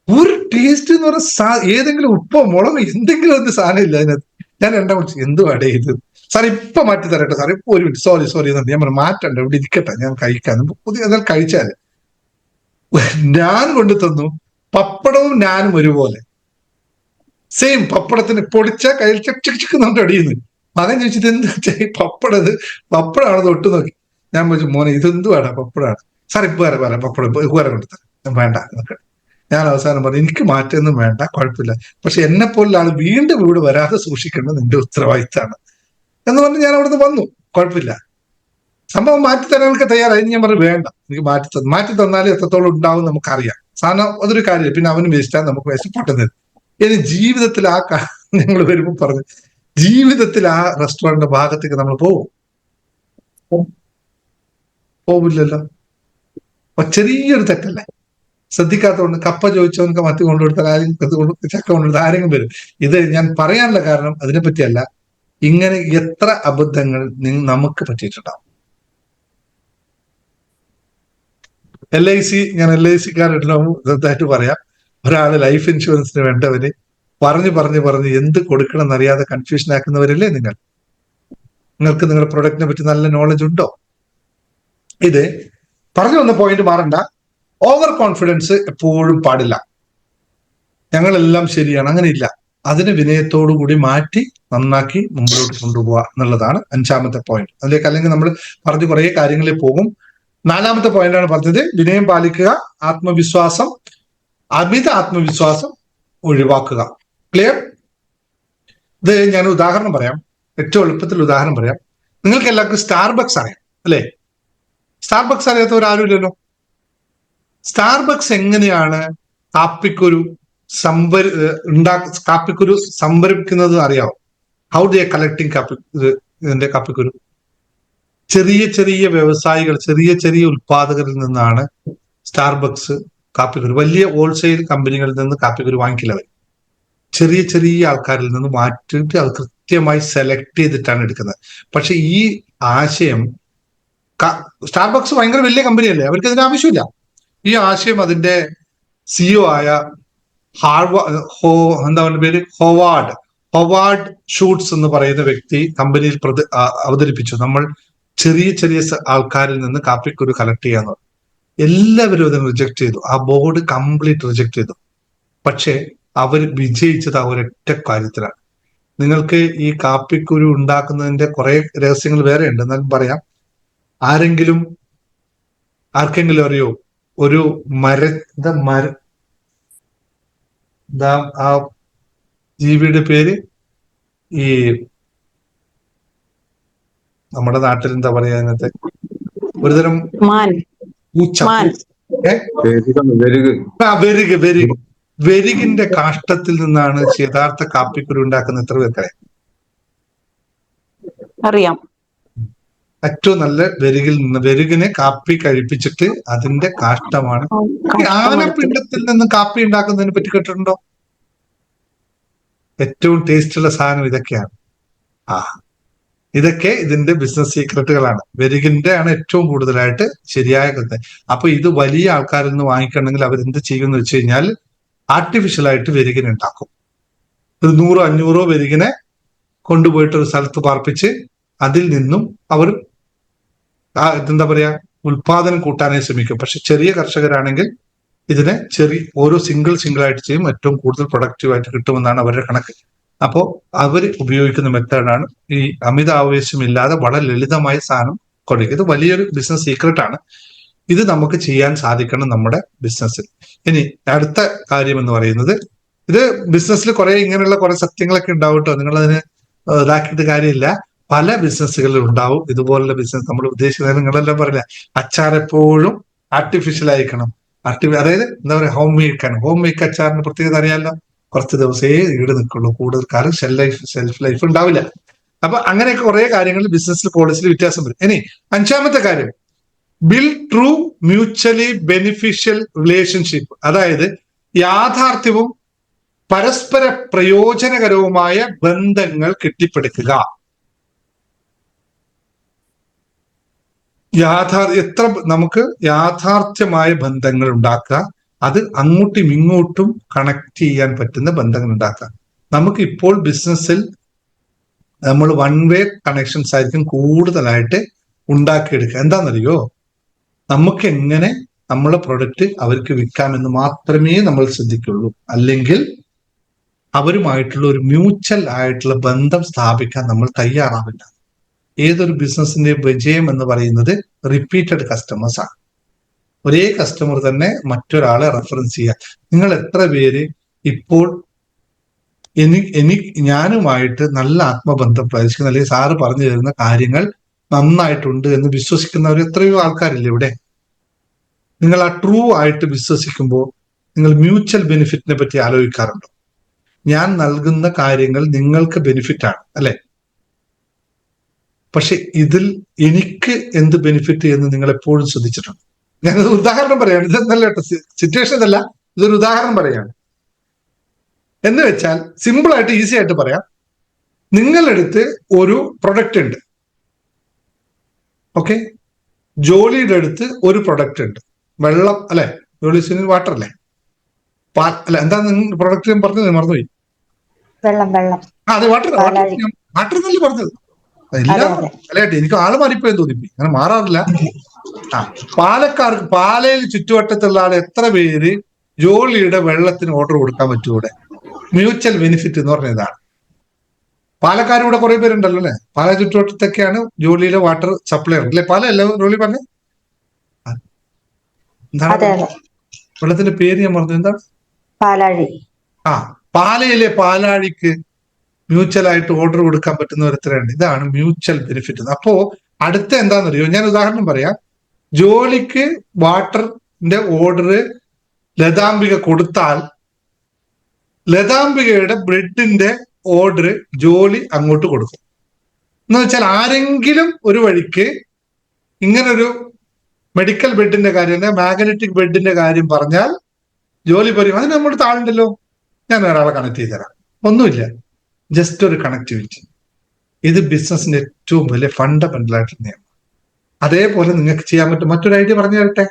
ഒരു ടേസ്റ്റ് എന്ന് പറഞ്ഞ ഏതെങ്കിലും ഉപ്പോ മുളകോ എന്തെങ്കിലും ഒരു സാധനം ഇല്ല അതിനകത്ത്. ഞാൻ വിളിച്ചു, എന്തുവാടേ ഇത്? സാർ ഇപ്പൊ മാറ്റി തരട്ടെ സാർ, ഇപ്പൊ ഒരു മിനിറ്റ്, സോറി എന്ന്. ഞാൻ പറഞ്ഞു മാറ്റണ്ട, ഇവിടെ ഇരിക്കട്ടെ, ഞാൻ കഴിക്കാൻ പുതിയ എന്നാൽ കഴിച്ചാല്. ഞാൻ കൊണ്ടു തന്നു പപ്പടവും ഞാനും ഒരുപോലെ സെയിം. പപ്പടത്തിന് പൊടിച്ച കയ്യിൽ ചിക്കുന്നുണ്ട് അടിയുന്നു. മകൻ ചോദിച്ചിട്ട് എന്താ പപ്പടത് പപ്പടമാണ് തൊട്ട് നോക്കി. ഞാൻ ചോദിച്ചു, മോനെ ഇതെന്തുവാടാ? പപ്പടമാണ്. സാർ ഇപ്പൊ വരാം പപ്പടം വേറെ കൊണ്ടുതരാം. വേണ്ട എന്നൊക്കെ ഞാൻ അവസാനം പറഞ്ഞു, എനിക്ക് മാറ്റമൊന്നും വേണ്ട, കുഴപ്പമില്ല, പക്ഷെ എന്നെ പോലുള്ള ആൾ വീണ്ടും ഇവിടെ വരാതെ സൂക്ഷിക്കേണ്ടത് നിന്റെ ഉത്തരവാദിത്തമാണ് എന്ന് പറഞ്ഞ് ഞാൻ അവിടുന്ന് വന്നു. കുഴപ്പമില്ല, സംഭവം മാറ്റി തരാനൊക്കെ തയ്യാറായി. ഞാൻ പറഞ്ഞു വേണ്ട, എനിക്ക് മാറ്റി തന്നാലും എത്രത്തോളം ഉണ്ടാവും നമുക്കറിയാം. സാധനം അതൊരു കാര്യമില്ല, പിന്നെ അവനും വേസ്റ്റാണ്, നമുക്ക് വേസ്റ്റ് പൊട്ടുന്നത്. ഇനി ജീവിതത്തിൽ ഞങ്ങൾ വരുമ്പോ പറഞ്ഞു, ജീവിതത്തിൽ ആ റെസ്റ്റോറന്റ് ഭാഗത്തേക്ക് നമ്മൾ പോവില്ലല്ലോ. അപ്പൊ ചെറിയൊരു തെറ്റല്ലേ, ശ്രദ്ധിക്കാത്തതുകൊണ്ട്. കപ്പ ചോദിച്ചവനക്ക് മത്തി കൊണ്ടുകൊടുത്താൽ ആരെങ്കിലും ചക്ക കൊണ്ടുകൊടുത്താൽ ആരെങ്കിലും വരും. ഇത് ഞാൻ പറയാനുള്ള കാരണം അതിനെ പറ്റിയല്ല, ഇങ്ങനെ എത്ര അബദ്ധങ്ങൾ നമുക്ക് പറ്റിയിട്ടുണ്ടാവും. ഞാൻ LIC-കാരുണ്ടാവും, ഇതായിട്ട് പറയാം. ഒരാള് ലൈഫ് ഇൻഷുറൻസിന് വേണ്ടവര് പറഞ്ഞ് എന്ത് കൊടുക്കണം എന്നറിയാതെ കൺഫ്യൂഷൻ ആക്കുന്നവരല്ലേ നിങ്ങൾക്ക് നിങ്ങളുടെ പ്രൊഡക്റ്റിനെ പറ്റി നല്ല നോളജ് ഉണ്ടോ? ഇത് പറഞ്ഞു വന്ന പോയിന്റ് മാറണ്ട. ഓവർ കോൺഫിഡൻസ് എപ്പോഴും പാടില്ല. ഞങ്ങളെല്ലാം ശരിയാണ്, അങ്ങനെ ഇല്ല. അതിനെ വിനയത്തോടു കൂടി മാറ്റി നന്നാക്കി മുമ്പിലോട്ട് കൊണ്ടുപോവുക എന്നുള്ളതാണ് 5ാമത്തെ പോയിന്റ്. അതിലേക്ക് അല്ലെങ്കിൽ നമ്മൾ പറഞ്ഞ് കുറേ കാര്യങ്ങളിൽ പോകും. 4ാമത്തെ പോയിന്റാണ് പറഞ്ഞത്, വിനയം പാലിക്കുക, ആത്മവിശ്വാസം, അമിത ആത്മവിശ്വാസം ഒഴിവാക്കുക. ക്ലിയർ? ഇത് ഞാൻ ഉദാഹരണം പറയാം, ഏറ്റവും എളുപ്പത്തിൽ ഉദാഹരണം പറയാം. നിങ്ങൾക്ക് എല്ലാവർക്കും സ്റ്റാർബക്സ് അറിയാം അല്ലെ? സ്റ്റാർബക്സ് അറിയാത്തവരാരും ഇല്ലല്ലോ. സ്റ്റാർബക്സ് എങ്ങനെയാണ് കാപ്പിക്കുരു കാപ്പിക്കുരു സംഭരിക്കുന്നത് അറിയാവോ? ഹൗ ദേ കളക്ടിങ് ഇതിന്റെ കാപ്പിക്കുരു? ചെറിയ ചെറിയ വ്യവസായികൾ, ചെറിയ ചെറിയ ഉൽപാദകരിൽ നിന്നാണ് സ്റ്റാർബക്സ് കാപ്പിക്കുരു, വലിയ ഹോൾസെയിൽ കമ്പനികളിൽ നിന്ന് കാപ്പിക്കുരു വാങ്ങിക്കില്ല. അവർ ചെറിയ ചെറിയ ആൾക്കാരിൽ നിന്ന് മാറ്റിയിട്ട് അത് കൃത്യമായി സെലക്ട് ചെയ്തിട്ടാണ് എടുക്കുന്നത്. പക്ഷെ ഈ ആശയം, സ്റ്റാർബക്സ് ഭയങ്കര വലിയ കമ്പനിയല്ലേ, അവർക്ക് അതിന് ആവശ്യമില്ല. ഈ ആശയം അതിന്റെ സിഇഒ ആയ പേര് ഹൊവാർഡ് ഷൂട്ട്സ് എന്ന് പറയുന്ന വ്യക്തി കമ്പനിയിൽ അവതരിപ്പിച്ചു. നമ്മൾ ചെറിയ ചെറിയ ആൾക്കാരിൽ നിന്ന് കാപ്പിക്കുരു കളക്ട് ചെയ്യാന്ന് പറഞ്ഞു. എല്ലാവരും അതിനെ റിജക്ട് ചെയ്തു. ആ ബോർഡ് കംപ്ലീറ്റ് റിജക്ട് ചെയ്തു. പക്ഷെ അവർ വിജയിച്ചത് ആ ഒരൊറ്റ കാര്യത്തിലാണ്. നിങ്ങൾക്ക് ഈ കാപ്പിക്കുരു ഉണ്ടാക്കുന്നതിന്റെ കുറെ രഹസ്യങ്ങൾ വേറെ ഉണ്ട്, എന്നാലും പറയാം. ആർക്കെങ്കിലും അറിയോ ഒരു ആ ജീവിയുടെ പേര്? ഈ നമ്മുടെ നാട്ടിൽ എന്താ പറയാ അതിനകത്ത്? ഒരുതരം പൂച്ച. വെരികിന്റെ കാഷ്ടത്തിൽ നിന്നാണ് യഥാർത്ഥ കാപ്പിക്കുരു ഉണ്ടാക്കുന്ന. എത്ര പേർക്കറിയാം? അറിയാം. ഏറ്റവും നല്ല വെരുകിനെ കാപ്പി കഴിപ്പിച്ചിട്ട് അതിന്റെ കാഷ്ടമാണ്. ആനപ്പിണ്ടത്തിൽ നിന്ന് കാപ്പി ഉണ്ടാക്കുന്നതിനെ പറ്റി കേട്ടിട്ടുണ്ടോ? ഏറ്റവും ടേസ്റ്റുള്ള സാധനം ഇതൊക്കെയാണ്. ഇതൊക്കെ ഇതിന്റെ ബിസിനസ് സീക്രട്ടുകളാണ്. വെരുകിന്റെ ആണ് ഏറ്റവും കൂടുതലായിട്ട് ശരിയായ കത്ത്. അപ്പൊ ഇത് വലിയ ആൾക്കാരിൽ നിന്ന് വാങ്ങിക്കണമെങ്കിൽ അവരെന്ത് ചെയ്യുമെന്ന് വെച്ച് കഴിഞ്ഞാൽ ആർട്ടിഫിഷ്യലായിട്ട് വെരുകിനെ ഉണ്ടാക്കും. ഒരു 100-500 വെരുകിനെ കൊണ്ടുപോയിട്ട് ഒരു സ്ഥലത്ത് പാർപ്പിച്ച് അതിൽ നിന്നും അവർ എന്താ പറയാ ഉൽപാദനം കൂട്ടാനായി ശ്രമിക്കും. പക്ഷെ ചെറിയ കർഷകരാണെങ്കിൽ ഇതിനെ ഓരോ സിംഗിൾ ആയിട്ട് ചെയ്യും. ഏറ്റവും കൂടുതൽ പ്രൊഡക്റ്റീവായിട്ട് കിട്ടുമെന്നാണ് അവരുടെ കണക്ക്. അപ്പോൾ അവർ ഉപയോഗിക്കുന്ന മെത്തേഡാണ് ഈ അമിത ആവേശമില്ലാതെ വളരെ ലളിതമായ സാധനം കൊടുക്കുക. ഇത് വലിയൊരു ബിസിനസ് സീക്രട്ടാണ്. ഇത് നമുക്ക് ചെയ്യാൻ സാധിക്കണം നമ്മുടെ ബിസിനസ്സിൽ. ഇനി അടുത്ത കാര്യം എന്ന് പറയുന്നത്, ഇത് ബിസിനസ്സിൽ ഇങ്ങനെയുള്ള കുറെ സത്യങ്ങളൊക്കെ ഉണ്ടാവും കേട്ടോ. നിങ്ങളതിന് ഇതാക്കിയിട്ട് കാര്യമില്ല. പല ബിസിനസ്സുകളിൽ ഉണ്ടാവും ഇതുപോലുള്ള ബിസിനസ്. നമ്മൾ ഉദ്ദേശിക്കുന്നത് നിങ്ങളെല്ലാം പറയില്ല, അച്ചാർ എപ്പോഴും ആർട്ടിഫിഷ്യൽ ആയിരിക്കണം. അതായത് എന്താ പറയുക, ഹോം മെയ്ക്ക് അച്ചാറിന് പ്രത്യേകത അറിയാമല്ലോ. കുറച്ച് ദിവസമേ ഈട് നിൽക്കുള്ളൂ, കൂടുതൽ കാലം ഷെൽഫ് ലൈഫ് ഉണ്ടാവില്ല. അപ്പൊ അങ്ങനെയൊക്കെ കുറെ കാര്യങ്ങളിൽ ബിസിനസ് പോളിസിയിൽ വ്യത്യാസം വരും. ഇനി 5ാമത്തെ കാര്യം, build true mutually beneficial relationship. അതായത് യാഥാർത്ഥ്യവും പരസ്പര പ്രയോജനകരവുമായ ബന്ധങ്ങൾ കെട്ടിപ്പടുക്കുക. നമുക്ക് യാഥാർത്ഥ്യമായ ബന്ധങ്ങൾ ഉണ്ടാക്കുക, അത് അങ്ങോട്ടും ഇങ്ങോട്ടും കണക്ട് ചെയ്യാൻ പറ്റുന്ന ബന്ധങ്ങൾ ഉണ്ടാക്കുക. നമുക്ക് ഇപ്പോൾ ബിസിനസ്സിൽ നമ്മൾ 1 വേ കണക്ഷൻസ് ആയിരിക്കും കൂടുതലായിട്ട് ഉണ്ടാക്കിയെടുക്കുക. എന്താണെന്നറിയോ? നമുക്ക് എങ്ങനെ നമ്മളെ പ്രൊഡക്റ്റ് അവർക്ക് വിൽക്കാമെന്ന് മാത്രമേ നമ്മൾ ശ്രദ്ധിക്കുള്ളൂ. അല്ലെങ്കിൽ അവരുമായിട്ടുള്ള ഒരു മ്യൂച്വൽ ആയിട്ടുള്ള ബന്ധം സ്ഥാപിക്കാൻ നമ്മൾ തയ്യാറാവില്ല. ഏതൊരു ബിസിനസിന്റെ വിജയം എന്ന് പറയുന്നത് റിപ്പീറ്റഡ് കസ്റ്റമേഴ്സ് ആണ്. ഒരേ കസ്റ്റമർ തന്നെ മറ്റൊരാളെ റെഫറൻസ് ചെയ്യുക. നിങ്ങൾ എത്ര പേര് ഇപ്പോൾ ഞാനുമായിട്ട് നല്ല ആത്മബന്ധം പ്രവേശിക്കുന്ന, അല്ലെങ്കിൽ സാറ് പറഞ്ഞു തരുന്ന കാര്യങ്ങൾ നന്നായിട്ടുണ്ട് എന്ന് വിശ്വസിക്കുന്നവർ എത്രയോ ആൾക്കാരില്ലേ ഇവിടെ? നിങ്ങൾ ആ ട്രൂ ആയിട്ട് വിശ്വസിക്കുമ്പോൾ നിങ്ങൾ മ്യൂച്വൽ ബെനിഫിറ്റിനെ പറ്റി ആലോചിക്കാറുണ്ടോ? ഞാൻ നൽകുന്ന കാര്യങ്ങൾ നിങ്ങൾക്ക് ബെനിഫിറ്റ് ആണ് അല്ലെ? പക്ഷെ ഇതിൽ എനിക്ക് എന്ത് ബെനിഫിറ്റ് എന്ന് നിങ്ങൾ എപ്പോഴും ശ്രദ്ധിച്ചിട്ടുണ്ട്? ഞാനത് ഉദാഹരണം പറയാണ്. ഇതെന്നല്ല കേട്ടോ, സിറ്റുവേഷൻ അല്ല, ഇതൊരു ഉദാഹരണം പറയാണ്. എന്ന് വെച്ചാൽ സിമ്പിൾ ആയിട്ട് ഈസി ആയിട്ട് പറയാം. നിങ്ങളെടുത്ത് ഒരു പ്രൊഡക്റ്റ് ഉണ്ട്, ഓക്കെ? ജോലിയുടെ അടുത്ത് ഒരു പ്രൊഡക്റ്റ് ഉണ്ട്, വെള്ളം അല്ലെ? ജോലി വാട്ടർ അല്ലേ? അല്ല, എന്താ നിങ്ങൾ പ്രൊഡക്റ്റ് പറഞ്ഞത്? മറന്നുപോയി. അതെ, വാട്ടർ എന്നല്ലേ പറഞ്ഞത്? എല്ലാം അല്ലേട്ടെ, എനിക്ക് ആള് മാറിപ്പോയെന്ന് തോന്നിപ്പോയി. അങ്ങനെ മാറാറില്ല. പാലയിൽ ചുറ്റുവട്ടത്തുള്ള ആൾ എത്ര പേര് ജോലിയുടെ വെള്ളത്തിന് ഓർഡർ കൊടുക്കാൻ പറ്റും ഇവിടെ? മ്യൂച്വൽ ബെനിഫിറ്റ് എന്ന് പറഞ്ഞ ഇതാണ്. പാലക്കാട് ഇവിടെ കുറെ പേരുണ്ടല്ലോ അല്ലെ, പാല ചുറ്റുവട്ടത്തൊക്കെയാണ് ജോലിയിലെ വാട്ടർ സപ്ലൈ അല്ലെ, പാല അല്ല ജോലി പറഞ്ഞ എന്താണ് വെള്ളത്തിന്റെ പേര് ഞാൻ പറഞ്ഞു, എന്താണ്? പാലാഴി. ആ, പാലയിലെ പാലാഴിക്ക് മ്യൂച്വൽ ആയിട്ട് ഓർഡർ കൊടുക്കാൻ പറ്റുന്ന ഒരുത്തരുണ്ട്. ഇതാണ് മ്യൂച്വൽ ബെനിഫിറ്റ്. അപ്പോ അടുത്ത എന്താണെന്നറിയോ, ഞാൻ ഉദാഹരണം പറയാം. ജോലിക്ക് വാട്ടറിന്റെ ഓർഡർ ലതാംബിക കൊടുത്താൽ ലതാംബികയുടെ ബ്രെഡിന്റെ ഓർഡർ ജോലി അങ്ങോട്ട് കൊടുക്കും. എന്ന് വെച്ചാൽ ആരെങ്കിലും ഒരു വഴിക്ക് ഇങ്ങനൊരു മെഡിക്കൽ ബെഡിന്റെ കാര്യം, മാഗ്നറ്റിക് ബെഡിന്റെ കാര്യം പറഞ്ഞാൽ ജോലി പറയും അതിന് നമ്മുടെ താളുണ്ടല്ലോ, ഞാൻ ഒരാളെ കണക്ട് ചെയ്ത് തരാം. ഒന്നുമില്ല, ജസ്റ്റ് ഒരു കണക്ടിവിറ്റി. ഇത് ബിസിനസിന്റെ ഏറ്റവും വലിയ ഫണ്ടമെന്റൽ ആയിട്ടുള്ള നിയമം. അതേപോലെ നിങ്ങൾക്ക് ചെയ്യാൻ പറ്റും. മറ്റൊരു ഐഡിയ പറഞ്ഞു തരട്ടെ.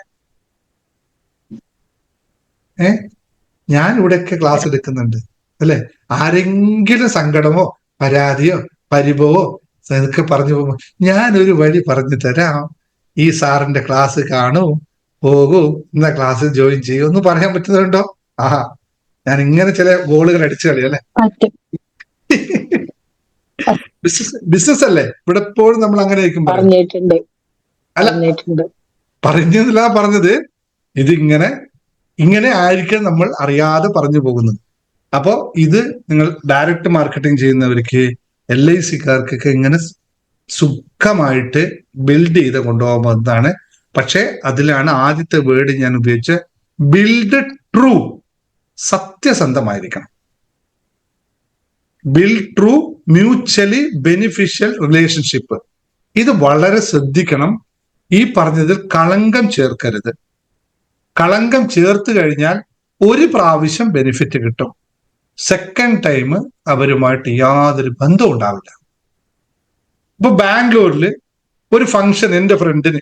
ഞാൻ ഇവിടെയൊക്കെ ക്ലാസ് എടുക്കുന്നുണ്ട് അല്ലെ, ആരെങ്കിലും സങ്കടമോ പരാതിയോ പരിഭവോ ഇതൊക്കെ പറഞ്ഞു പോകുമ്പോ ഞാനൊരു വഴി പറഞ്ഞു തരാം, ഈ സാറിന്റെ ക്ലാസ് കാണൂ, പോകൂ, ഇന്ന ക്ലാസ് ജോയിൻ ചെയ്യൂ എന്ന് പറയാൻ പറ്റുന്നുണ്ടോ? ആഹാ, ഞാൻ ഇങ്ങനെ ചില ഗോളുകൾ അടിച്ചു കളി അല്ലെ. ബിസിനസ് അല്ലേ, ഇവിടെ എപ്പോഴും നമ്മൾ അങ്ങനെ ആയിരിക്കും അല്ല പറഞ്ഞില്ല, പറഞ്ഞത് ഇത് ഇങ്ങനെ ആയിരിക്കും നമ്മൾ അറിയാതെ പറഞ്ഞു പോകുന്നത്. അപ്പോ ഇത് നിങ്ങൾ ഡയറക്റ്റ് മാർക്കറ്റിംഗ് ചെയ്യുന്നവർക്ക്, LICക്കാർക്കൊക്കെ ഇങ്ങനെ സുഖമായിട്ട് ബിൽഡ് ചെയ്ത് കൊണ്ടുപോകുന്നതാണ്. പക്ഷെ അതിലാണ് ആദ്യത്തെ വേർഡ് ഞാൻ ഉപയോഗിച്ച ബിൽഡ് ട്രൂ, സത്യസന്ധമായിരിക്കണം. Build true mutually beneficial relationship. ഇത് വളരെ ശ്രദ്ധിക്കണം. ഈ പറഞ്ഞതിൽ കളങ്കം ചേർക്കരുത്. കളങ്കം ചേർത്ത് കഴിഞ്ഞാൽ ഒരു പ്രാവശ്യം ബെനിഫിറ്റ് കിട്ടും, സെക്കൻഡ് ടൈം അവരുമായിട്ട് യാതൊരു ബന്ധവും ഉണ്ടാവില്ല. ഇപ്പൊ ബാംഗ്ലൂരിൽ ഒരു ഫംഗ്ഷൻ, എന്റെ ഫ്രണ്ടിന്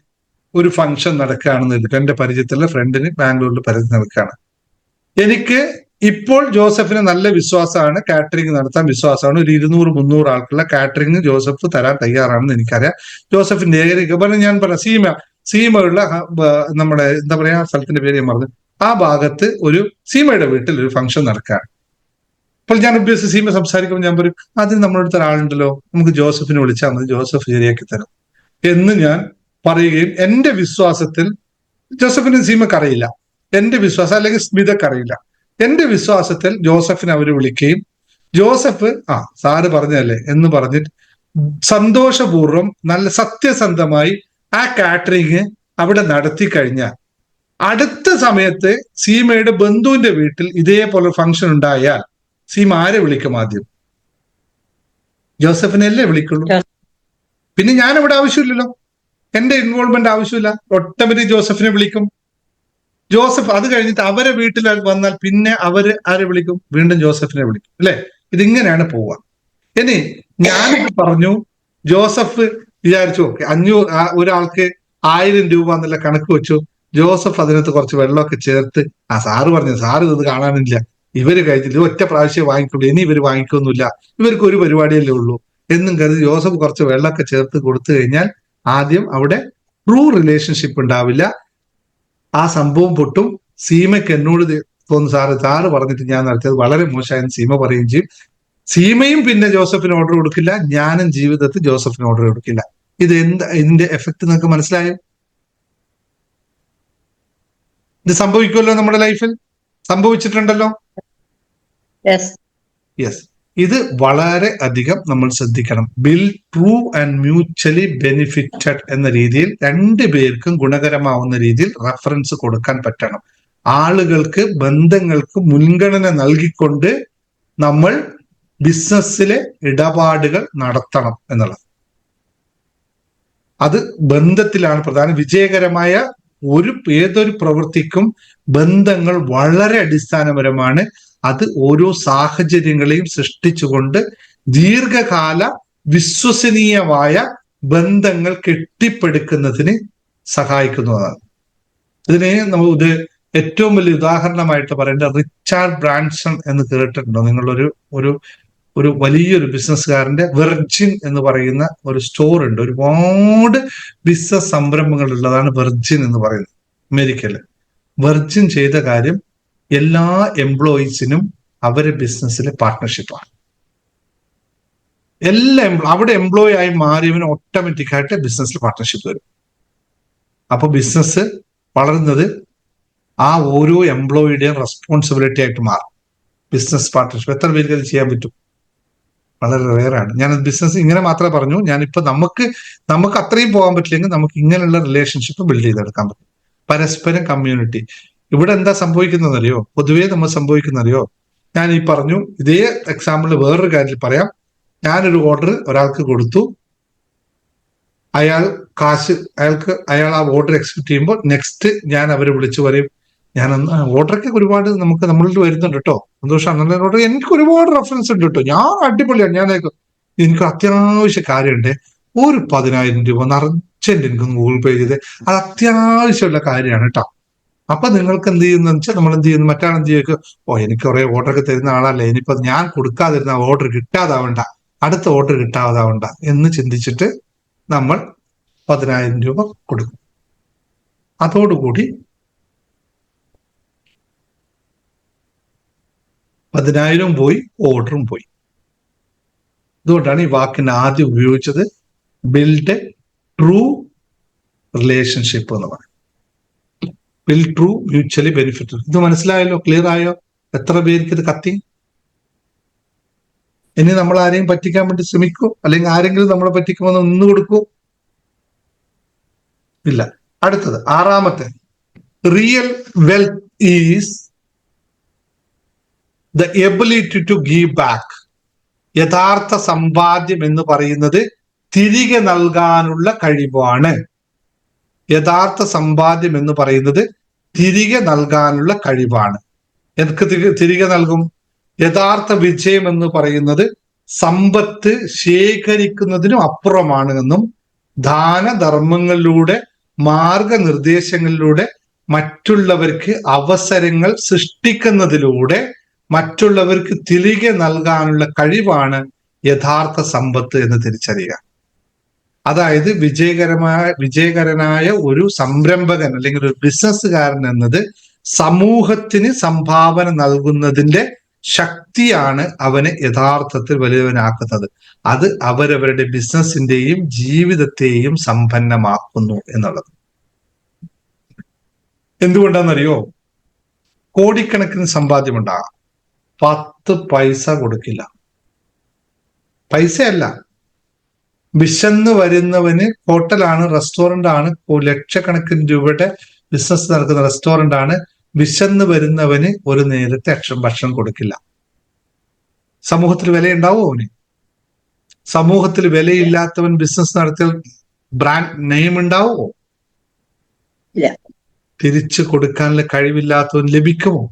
ഒരു ഫംഗ്ഷൻ നടക്കുകയാണെന്ന് എടുക്കുക, എന്റെ പരിചയത്തിലുള്ള ഫ്രണ്ടിന് ബാംഗ്ലൂരിൽ പരിചയം നടക്കുകയാണ്. എനിക്ക് ഇപ്പോൾ ജോസഫിന് നല്ല വിശ്വാസമാണ്, കാറ്ററിംഗ് നടത്താൻ വിശ്വാസമാണ്. ഒരു 200-300 ആൾക്കുള്ള കാറ്ററിംഗ് ജോസഫ് തരാൻ തയ്യാറാണെന്ന് എനിക്കറിയാം. ജോസഫിന്റെ ഏരിയ ഞാൻ പറയാം, സീമയുള്ള നമ്മുടെ എന്താ പറയാ സ്ഥലത്തിന്റെ പേര് ഞാൻ പറഞ്ഞു, ആ ഭാഗത്ത് ഒരു സീമയുടെ വീട്ടിൽ ഒരു ഫംഗ്ഷൻ നടക്കുകയാണ്. അപ്പോൾ ഞാൻ ഉദ്ദേശിച്ച് സീമ സംസാരിക്കുമ്പോൾ ഞാൻ പറയും, അതിന് നമ്മുടെ അടുത്ത ഒരാളുണ്ടല്ലോ, നമുക്ക് ജോസഫിനെ വിളിച്ചാൽ മതി, ജോസഫ് ശരിയാക്കി തരും എന്ന് ഞാൻ പറയുകയും, എന്റെ വിശ്വാസത്തിൽ ജോസഫിന് സീമക്ക് അറിയില്ല, എന്റെ വിശ്വാസം അല്ലെങ്കിൽ സ്മിതക്ക് അറിയില്ല, എന്റെ വിശ്വാസത്തിൽ ജോസഫിനെ അവര് വിളിക്കുകയും ജോസഫ് സാറ് പറഞ്ഞതല്ലേ എന്ന് പറഞ്ഞിട്ട് സന്തോഷപൂർവ്വം നല്ല സത്യസന്ധമായി ആ കാറ്ററിംഗ് അവിടെ നടത്തി കഴിഞ്ഞാൽ അടുത്ത സമയത്ത് സീമയുടെ ബന്ധുവിന്റെ വീട്ടിൽ ഇതേപോലെ ഫംഗ്ഷൻ ഉണ്ടായാൽ സീമ ആരെ വിളിക്കും? ആദ്യം ജോസഫിനല്ലേ വിളിക്കുള്ളൂ. പിന്നെ ഞാൻ ഇവിടെ ആവശ്യമില്ലല്ലോ, എന്റെ ഇൻവോൾവ്മെന്റ് ആവശ്യമില്ല, ഓട്ടോമാറ്റിക് ജോസഫിനെ വിളിക്കും. ജോസഫ് അത് കഴിഞ്ഞിട്ട് അവരെ വീട്ടിൽ വന്നാൽ പിന്നെ അവര് ആരെ വിളിക്കും? വീണ്ടും ജോസഫിനെ വിളിക്കും അല്ലെ. ഇതിങ്ങനെയാണ് പോവുക. ഇനി ഞാനിപ്പോ പറഞ്ഞു, ജോസഫ് വിചാരിച്ചു ഓക്കെ 500 ഒരാൾക്ക് 1000 രൂപ എന്നുള്ള കണക്ക് വെച്ചു. ജോസഫ് അതിനകത്ത് കുറച്ച് വെള്ളമൊക്കെ ചേർത്ത്, സാറ് പറഞ്ഞു സാറ് ഇത് കാണാനില്ല, ഇവര് കഴിഞ്ഞില്ല, ഒറ്റ പ്രാവശ്യം വാങ്ങിക്കുള്ളൂ, ഇനി ഇവര് വാങ്ങിക്കൊന്നുമില്ല, ഇവർക്ക് ഒരു പരിപാടിയല്ലേ ഉള്ളൂ എന്നും കരുതി ജോസഫ് കുറച്ച് വെള്ളമൊക്കെ ചേർത്ത് കൊടുത്തു കഴിഞ്ഞാൽ ആദ്യം അവിടെ ട്രൂ റിലേഷൻഷിപ്പ് ഉണ്ടാവില്ല. ആ സംഭവം പൊട്ടും. സീമയ്ക്ക് എന്നോട് തോന്നുന്നു സാറ് പറഞ്ഞിട്ട് ഞാൻ നടത്തിയത് വളരെ മോശമായെന്ന് സീമ പറയുകയും ചെയ്യും. സീമയും പിന്നെ ജോസഫിന് ഓർഡർ കൊടുക്കില്ല, ഞാനും ജീവിതത്തിൽ ജോസഫിന് ഓർഡർ കൊടുക്കില്ല. ഇതിന്റെ എഫക്ട് നിങ്ങൾക്ക് മനസ്സിലായോ? ഇത് സംഭവിക്കുമല്ലോ, നമ്മുടെ ലൈഫിൽ സംഭവിച്ചിട്ടുണ്ടല്ലോ. യെസ്, ഇത് വളരെ അധികം നമ്മൾ ശ്രദ്ധിക്കണം. Bill true and mutually benefited എന്ന രീതിയിൽ രണ്ടു പേർക്കും ഗുണകരമാവുന്ന രീതിയിൽ റെഫറൻസ് കൊടുക്കാൻ പറ്റണം. ആളുകൾക്ക്, ബന്ധങ്ങൾക്ക് മുൻഗണന നൽകിക്കൊണ്ട് നമ്മൾ ബിസിനസ്സിലെ ഇടപാടുകൾ നടത്തണം എന്നുള്ളത്. അത് ബന്ധത്തിലാണ് പ്രധാനം. വിജയകരമായ ഏതൊരു പ്രവൃത്തിക്കും ബന്ധങ്ങൾ വളരെ അടിസ്ഥാനപരമാണ്. അത് ഓരോ സാഹചര്യങ്ങളെയും സൃഷ്ടിച്ചുകൊണ്ട് ദീർഘകാല വിശ്വസനീയമായ ബന്ധങ്ങൾ കെട്ടിപ്പടുക്കുന്നതിന് സഹായിക്കുന്നതാണ്. ഇതിനെ ഇത് ഏറ്റവും വലിയ ഉദാഹരണമായിട്ട് പറയേണ്ട റിച്ചാർഡ് ബ്രാൻസൺ എന്ന് കേട്ടിട്ടുണ്ടോ? നിങ്ങളൊരു ഒരു വലിയൊരു ബിസിനസ്സുകാരന്റെ വെർജിൻ എന്ന് പറയുന്ന ഒരു സ്റ്റോർ ഉണ്ട്. ഒരുപാട് ബിസിനസ് സംരംഭങ്ങൾ ഉള്ളതാണ് വെർജിൻ എന്ന് പറയുന്നത് അമേരിക്കയില്. വെർജിൻ ചെയ്ത കാര്യം, എല്ലാ എംപ്ലോയീസിനും അവര് ബിസിനസ്സിൽ പാർട്ട്ണർഷിപ്പാണ്. അവിടെ എംപ്ലോയി ആയി മാറിയവന് ഓട്ടോമാറ്റിക്കായിട്ട് ബിസിനസ്സിൽ പാർട്ട്ണർഷിപ്പ് വരും. അപ്പൊ ബിസിനസ് വളരുന്നത് ആ ഓരോ എംപ്ലോയിയുടെയും റെസ്പോൺസിബിലിറ്റി ആയിട്ട് മാറും. ബിസിനസ് പാർട്ട്ണർഷിപ്പ് എത്ര പേർക്ക് അത് ചെയ്യാൻ പറ്റും? വളരെ റെയറാണ്. ഞാൻ ബിസിനസ് ഇങ്ങനെ മാത്രമേ പറഞ്ഞു. ഞാനിപ്പോ നമുക്ക് അത്രയും പോകാൻ പറ്റില്ലെങ്കിൽ നമുക്ക് ഇങ്ങനെയുള്ള റിലേഷൻഷിപ്പ് ബിൽഡ് ചെയ്തെടുക്കാൻ പറ്റും. പരസ്പരം കമ്മ്യൂണിറ്റി. ഇവിടെ എന്താ സംഭവിക്കുന്നതറിയോ? പൊതുവേ നമ്മൾ സംഭവിക്കുന്നറിയോ? ഞാൻ ഈ പറഞ്ഞു ഇതേ എക്സാമ്പിളിൽ വേറൊരു കാര്യത്തിൽ പറയാം. ഞാനൊരു ഓർഡർ ഒരാൾക്ക് കൊടുത്തു. അയാൾ ആ ഓർഡർ എക്സിക്യൂട്ട് ചെയ്യുമ്പോൾ നെക്സ്റ്റ് ഞാൻ അവരെ വിളിച്ചു പറയും, ഓർഡറൊക്കെ ഒരുപാട് നമ്മളിൽ വരുന്നുണ്ട് കേട്ടോ, സന്തോഷമാണ് ഓർഡർ, എനിക്ക് ഒരുപാട് റെഫറൻസ് ഉണ്ട് കേട്ടോ, ഞാൻ അടിപൊളിയാണ്, എനിക്ക് അത്യാവശ്യ കാര്യമുണ്ട്, ഒരു 10,000 രൂപ അർജന്റ് എനിക്ക് ഗൂഗിൾ പേ ചെയ്ത്, അത് അത്യാവശ്യമുള്ള കാര്യമാണ് കേട്ടോ. അപ്പൊ നിങ്ങൾക്ക് എന്ത് ചെയ്യുന്ന വെച്ചാൽ നമ്മൾ എന്ത് ചെയ്യുന്നു, മറ്റാളെന്ത് ചെയ്യും, എനിക്ക് കുറെ ഓർഡറൊക്കെ തരുന്ന ആളല്ലേ, ഇനിയിപ്പോ ഞാൻ കൊടുക്കാതിരുന്ന ഓർഡർ കിട്ടാതാവണ്ട, അടുത്ത ഓർഡർ കിട്ടാതാവണ്ട എന്ന് ചിന്തിച്ചിട്ട് നമ്മൾ 10,000 രൂപ കൊടുക്കും. അതോടുകൂടി 10,000 പോയി, ഓർഡറും പോയി. അതുകൊണ്ടാണ് ഈ വാക്കിന് ആദ്യം ഉപയോഗിച്ചത് ബിൽഡ് ട്രൂ റിലേഷൻഷിപ്പ് എന്ന് പറയുന്നത്. Build true mutually benefit. ഇത് മനസ്സിലായല്ലോ? ക്ലിയർ ആയോ? എത്ര പേർക്ക് ഇത് കത്തി? ഇനി നമ്മൾ ആരെയും പറ്റിക്കാൻ വേണ്ടി ശ്രമിക്കൂ, അല്ലെങ്കിൽ ആരെങ്കിലും നമ്മളെ പറ്റിക്കുമെന്ന് ഒന്ന് കൊടുക്കൂ? ഇല്ല. അടുത്തത് 6ാമത്തെ, real wealth is the ability to give back. യഥാർത്ഥ സമ്പാദ്യം എന്ന് പറയുന്നത് തിരികെ നൽകാനുള്ള കഴിവാണ്. യഥാർത്ഥ സമ്പാദ്യം എന്ന് പറയുന്നത് തിരികെ നൽകാനുള്ള കഴിവാണ്. എനിക്ക് തിരികെ നൽകും. യഥാർത്ഥ വിജയം എന്ന് പറയുന്നത് സമ്പത്ത് ശേഖരിക്കുന്നതിനും അപ്പുറമാണ് എന്നും, ദാനധർമ്മങ്ങളിലൂടെ മാർഗനിർദ്ദേശങ്ങളിലൂടെ മറ്റുള്ളവർക്ക് അവസരങ്ങൾ സൃഷ്ടിക്കുന്നതിലൂടെ മറ്റുള്ളവർക്ക് തിരികെ നൽകാനുള്ള കഴിവാണ് യഥാർത്ഥ സമ്പത്ത് എന്ന് തിരിച്ചറിയുക. അതായത് വിജയകരനായ ഒരു സംരംഭകൻ അല്ലെങ്കിൽ ഒരു ബിസിനസ്സുകാരൻ എന്നത് സമൂഹത്തിന് സംഭാവന നൽകുന്നതിന്റെ ശക്തിയാണ് അവനെ യഥാർത്ഥത്തിൽ വലിയവനാക്കുന്നത്. അത് അവരവരുടെ ബിസിനസിന്റെയും ജീവിതത്തെയും സമ്പന്നമാക്കുന്നു എന്നുള്ളത്. എന്തുകൊണ്ടാണെന്നറിയോ? കോടിക്കണക്കിന് സമ്പാദ്യമുണ്ടാകാം, 10 പൈസ കൊടുക്കില്ല. പൈസയല്ല, വിശന്ന് വരുന്നവന് ഹോട്ടലാണ്, റെസ്റ്റോറന്റ് ആണ്, ലക്ഷക്കണക്കിന് രൂപയുടെ ബിസിനസ് നടക്കുന്ന റെസ്റ്റോറന്റ് ആണ്, വിശന്ന് വരുന്നവന് ഒരു നേരത്തെ ഭക്ഷണം കൊടുക്കില്ല. സമൂഹത്തിൽ വിലയുണ്ടാവോ അവന്? സമൂഹത്തിൽ വിലയില്ലാത്തവൻ ബിസിനസ് നടത്തിയാൽ ബ്രാൻഡ് നെയിം ഉണ്ടാവോ? തിരിച്ചു കൊടുക്കാനുള്ള കഴിവില്ലാത്തവൻ ലഭിക്കുമോ?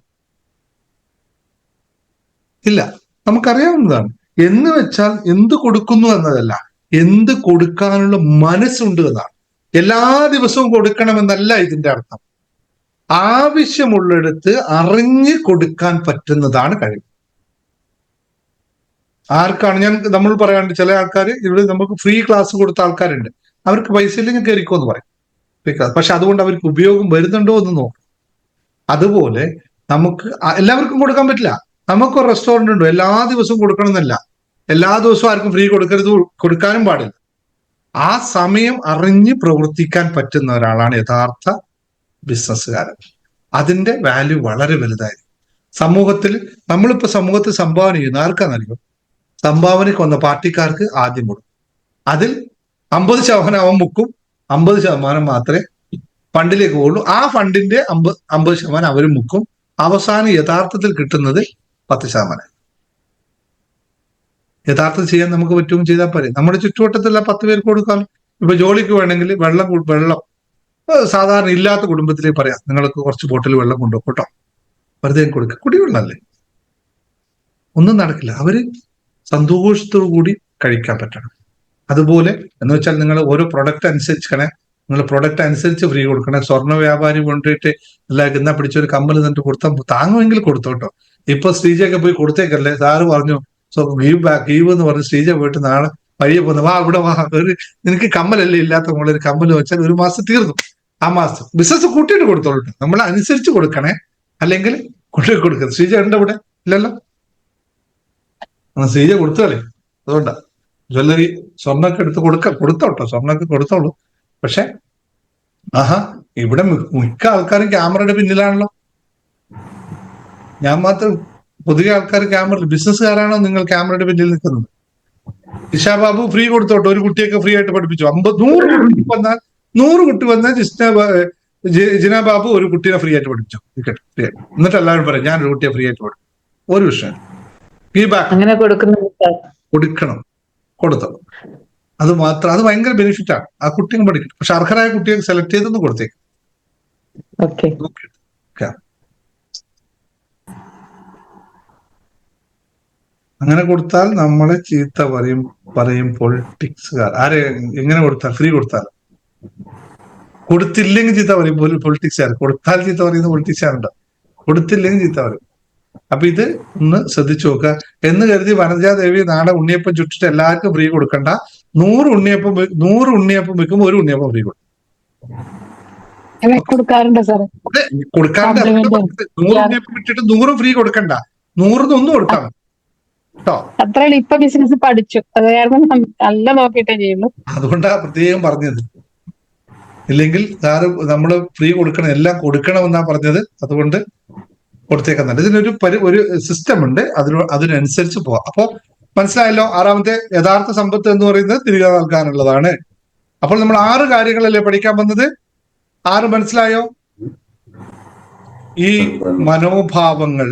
ഇല്ല. നമുക്കറിയാവുന്നതാണ്. എന്ന് വെച്ചാൽ എന്ത് കൊടുക്കുന്നു എന്നതല്ല, എന്ത് കൊടുക്കാനുള്ള മനസ്സുണ്ട് എന്നാണ്. എല്ലാ ദിവസവും കൊടുക്കണമെന്നല്ല ഇതിന്റെ അർത്ഥം. ആവശ്യമുള്ളിടത്ത് അറിഞ്ഞു കൊടുക്കാൻ പറ്റുന്നതാണ് കഴിവ്. ആർക്കാണ് നമ്മൾ പറയാണ്ട്, ചില ആൾക്കാർ ഇവിടെ നമുക്ക് ഫ്രീ ക്ലാസ് കൊടുത്ത ആൾക്കാരുണ്ട്, അവർക്ക് പൈസ ഇല്ലെങ്കിൽ കയറിക്കോ എന്ന് പറയും. പക്ഷെ അതുകൊണ്ട് അവർക്ക് ഉപയോഗം വരുന്നുണ്ടോ എന്ന് നോക്കും. അതുപോലെ നമുക്ക് എല്ലാവർക്കും കൊടുക്കാൻ പറ്റില്ല. നമുക്കൊരു റെസ്റ്റോറന്റ് ഉണ്ടോ, എല്ലാ ദിവസവും കൊടുക്കണം എന്നല്ല, എല്ലാ ദിവസവും ആർക്കും ഫ്രീ കൊടുക്കാനും പാടില്ല. ആ സമയം അറിഞ്ഞ് പ്രവർത്തിക്കാൻ പറ്റുന്ന ഒരാളാണ് യഥാർത്ഥ ബിസിനസ്സുകാരൻ. അതിന്റെ വാല്യൂ വളരെ വലുതായിരിക്കും. സമൂഹത്തിൽ സംഭാവന ചെയ്യുന്ന ആർക്കാണെന്നറിയോ? സംഭാവനയ്ക്ക് വന്ന പാർട്ടിക്കാർക്ക് ആദ്യം കൊടുക്കും. അതിൽ 50% അവൻ മുക്കും, 50% മാത്രമേ ഫണ്ടിലേക്ക് പോകുള്ളൂ. ആ ഫണ്ടിന്റെ 50% അവരും മുക്കും. അവസാനം യഥാർത്ഥത്തിൽ കിട്ടുന്നത് 10%. യഥാർത്ഥത്തിൽ ചെയ്യാൻ നമുക്ക് പറ്റും, ചെയ്താൽ പോരെ. നമ്മുടെ ചുറ്റുവട്ടത്തുള്ള 10 പേർക്ക് കൊടുക്കാം. ഇപ്പൊ ജോലിക്ക് വേണമെങ്കിൽ വെള്ളം സാധാരണ ഇല്ലാത്ത കുടുംബത്തിലേക്ക് പറയാം, നിങ്ങൾക്ക് കുറച്ച് ബോട്ടിൽ വെള്ളം കൊണ്ടുപോകും കേട്ടോ, വെറുതെ കൊടുക്കുക, കുടിവെള്ളമല്ലേ, ഒന്നും നടക്കില്ല. അവര് സന്തോഷത്തോടു കൂടി കഴിക്കാൻ പറ്റണം. അതുപോലെ എന്ന് വെച്ചാൽ നിങ്ങൾ ഓരോ പ്രൊഡക്റ്റ് അനുസരിച്ചിക്കണേ, നിങ്ങൾ പ്രൊഡക്റ്റ് അനുസരിച്ച് ഫ്രീ കൊടുക്കണേ. സ്വർണ്ണ വ്യാപാരി കൊണ്ടിട്ട് എന്നാ പിടിച്ചൊരു കമ്മൽ എന്നിട്ട് കൊടുത്താൽ താങ്ങുമെങ്കിൽ കൊടുത്തോട്ടോ. ഇപ്പൊ ശ്രീജയൊക്കെ പോയി കൊടുത്തേക്കല്ലേ, സാറ് പറഞ്ഞു സോ ഗീവ് എന്ന് പറഞ്ഞ് ശ്രീജ പോയിട്ട് നാളെ വഴിയെ പോകുന്ന ഇവിടെ നിനക്ക് കമ്മലല്ലേ ഇല്ലാത്ത നമ്മളൊരു കമ്മൽ വെച്ചാൽ 1 മാസം തീർന്നു. ആ മാസം ബിസിനസ് കൂട്ടിയിട്ട് കൊടുത്തോളൂ. നമ്മൾ അനുസരിച്ച് കൊടുക്കണേ, അല്ലെങ്കിൽ കൊണ്ടുപോയി കൊടുക്കരുത്. ശ്രീജ ഉണ്ട് ഇവിടെ? ഇല്ലല്ലോ. ശ്രീജ കൊടുത്തതല്ലേ, അതുകൊണ്ടാ. ജ്വല്ലറി സ്വർണ്ണമൊക്കെ എടുത്ത് കൊടുത്തോട്ടോ, സ്വർണ്ണമൊക്കെ കൊടുത്തോളൂ. പക്ഷെ ആഹാ, ഇവിടെ മിക്ക ആൾക്കാരും ക്യാമറയുടെ പിന്നിലാണല്ലോ. ഞാൻ മാത്രം, പൊതുവെ ആൾക്കാർ ക്യാമറ, ബിസിനസ്സുകാരാണോ നിങ്ങൾ ക്യാമറയുടെ പിന്നിൽ നിൽക്കുന്നത്? ഇഷാ ബാബു ഫ്രീ കൊടുത്തോട്ടോ, ഒരു കുട്ടിയൊക്കെ ഫ്രീ ആയിട്ട് പഠിപ്പിച്ചു. 100 കുട്ടി വന്നാൽ 100 കുട്ടി വന്നാൽ ജിന ബാബു ഒരു കുട്ടീനെ ഫ്രീ ആയിട്ട് പഠിപ്പിച്ചു, ഫ്രീ ആയിട്ട്. എന്നിട്ട് എല്ലാവരും പറയാം ഞാൻ ഒരു കുട്ടിയെ ഫ്രീ ആയിട്ട് പഠിപ്പിച്ചു. ഒരു വിഷയം അങ്ങനെ കൊടുക്കണം, കൊടുത്തോ. അത് മാത്രം, അത് ഭയങ്കര ബെനിഫിറ്റ് ആണ്. ആ കുട്ടിയും പഠിക്കും. പക്ഷെ അർഹരായ കുട്ടിയെ സെലക്ട് ചെയ്തൊന്ന് കൊടുത്തേക്ക്. അങ്ങനെ കൊടുത്താൽ നമ്മളെ ചീത്ത പറയും പൊളിറ്റിക്സുകാർ. എങ്ങനെ കൊടുത്താൽ? ഫ്രീ കൊടുത്താൽ. കൊടുത്തില്ലെങ്കിൽ ചീത്ത പറയും പൊളിറ്റിക്സുകാർ. കൊടുത്താൽ ചീത്ത പറയുന്ന പൊളിറ്റിക്സുകാരുണ്ട്, കൊടുത്തില്ലെങ്കിൽ ചീത്ത പറയും. അപ്പൊ ഇത് ഒന്ന് ശ്രദ്ധിച്ചു നോക്കുക. എന്ന് കരുതി വനജാദേവി നാളെ ഉണ്ണിയപ്പം ചുറ്റിട്ട് എല്ലാവർക്കും ഫ്രീ കൊടുക്കണ്ട. 100 ഉണ്ണിയപ്പം വെക്കുമ്പോൾ ഒരു ഉണ്ണിയപ്പം ഫ്രീ കൊടുക്കും. കൊടുക്കാറുണ്ട് സാർ. കൊടുക്കാറുണ്ട്. 100 ഉണ്ണിയപ്പം വിട്ടിട്ട് 100 ഫ്രീ കൊടുക്കണ്ട. 100 ഒന്നും കൊടുക്കാം കേട്ടോ. അത്ര ഇപ്പൊ ബിസിനസ് പഠിച്ചു, അത് കാരണം നല്ല നോക്കിയിട്ടേ ചെയ്യുള്ളൂ. അതുകൊണ്ടാ പ്രത്യേകം പറഞ്ഞത്. ഇല്ലെങ്കിൽ സാറ് നമ്മള് ഫ്രീ കൊടുക്കണം, എല്ലാം കൊടുക്കണമെന്നാ പറഞ്ഞത്. അതുകൊണ്ട് കൊടുത്തേക്കുന്നുണ്ട്. ഇതിനൊരു ഒരു സിസ്റ്റം ഉണ്ട്, അതിനനുസരിച്ച് പോവാം. അപ്പോ മനസ്സിലായല്ലോ. 6ാമത്തെ യഥാർത്ഥ സമ്പത്ത് എന്ന് പറയുന്നത് തിരികെ നൽകാനുള്ളതാണ്. അപ്പോൾ നമ്മൾ 6 കാര്യങ്ങളല്ലേ പഠിക്കാൻ വന്നത്? 6 മനസ്സിലായോ? ഈ മനോഭാവങ്ങൾ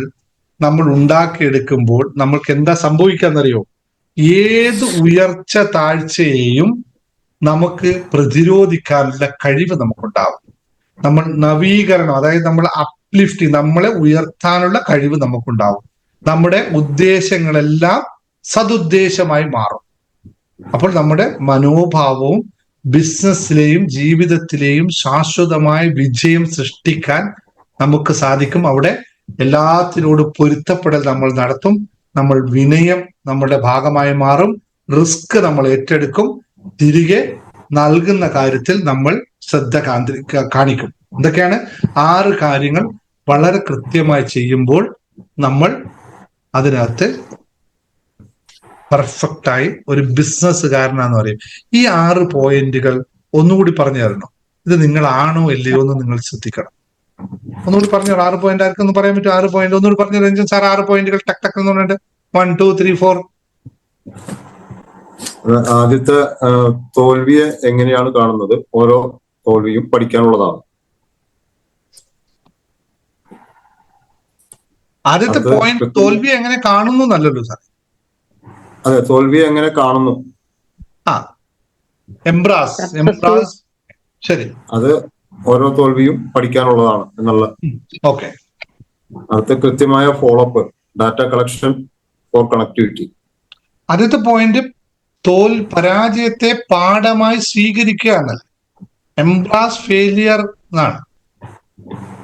നമ്മൾ ഉണ്ടാക്കിയെടുക്കുമ്പോൾ നമ്മൾക്ക് എന്താ സംഭവിക്കാന്നറിയോ? ഏത് ഉയർച്ച താഴ്ചയെയും നമുക്ക് പ്രതിരോധിക്കാനുള്ള കഴിവ് നമുക്കുണ്ടാവും. നമ്മൾ നവീകരണം, അതായത് നമ്മൾ അപ്ലിഫ്റ്റിംഗ്, നമ്മളെ ഉയർത്താനുള്ള കഴിവ് നമുക്കുണ്ടാവും. നമ്മുടെ ഉദ്ദേശങ്ങളെല്ലാം സതുദ്ദേശമായി മാറും. അപ്പോൾ നമ്മുടെ മനോഭാവവും ബിസിനസ്സിലെയും ജീവിതത്തിലെയും ശാശ്വതമായ വിജയം സൃഷ്ടിക്കാൻ നമുക്ക് സാധിക്കും. അവിടെ എല്ലാത്തിനോട് പൊരുത്തപ്പെടൽ നമ്മൾ നടത്തും. നമ്മൾ വിനയം നമ്മുടെ ഭാഗമായി മാറും. റിസ്ക് നമ്മൾ ഏറ്റെടുക്കും. തിരികെ നൽകുന്ന കാര്യത്തിൽ നമ്മൾ ശ്രദ്ധ കാണിക്കും. എന്തൊക്കെയാണ് 6 കാര്യങ്ങൾ? വളരെ കൃത്യമായി ചെയ്യുമ്പോൾ നമ്മൾ അതിനകത്ത് പെർഫെക്റ്റായി ഒരു ബിസിനസ്സുകാരനാന്ന് പറയും. ഈ 6 പോയിന്റുകൾ ഒന്നുകൂടി പറഞ്ഞു തരണം. ഇത് നിങ്ങളാണോ അല്ലയോ എന്ന് നിങ്ങൾ ശ്രദ്ധിക്കണം. ഒന്നുകൂടി പറഞ്ഞു. 6 പോയിന്റ് ആർക്കൊന്നും പറയാൻ പറ്റും? 6 പോയിന്റ് ഒന്നുകൂടി പറഞ്ഞു. രഞ്ജൻ സാർ 6 പോയിന്റുകൾ ടക്ക് ടക്ക് എന്ന് പറഞ്ഞിട്ട് 1 2 3 4. ആദ്യത്തെ, തോൽവിയെ എങ്ങനെയാണ് കാണുന്നത്? ഓരോ തോൽവിയും പഠിക്കാനുള്ളതാണ്. ആദ്യത്തെ പോയിന്റ് തോൽവിയെ എങ്ങനെ കാണുന്നു എന്നല്ലല്ലോ സാർ. അതെ, തോൽവിയെ എങ്ങനെ കാണുന്നു. എംബ്രാസ്. ശരി, അത് ഓരോ തോൽവിയും പഠിക്കാനുള്ളതാണ് എന്നുള്ള. ഓക്കെ. അടുത്ത കൃത്യമായ follow up, data collection for connectivity. ആദ്യത്തെ പോയിന്റ് പരാജയത്തെ പാഠമായി സ്വീകരിക്കുക എന്നല്ല. എംബ്രാസ് ഫെയിലിയർ എന്നാണ്.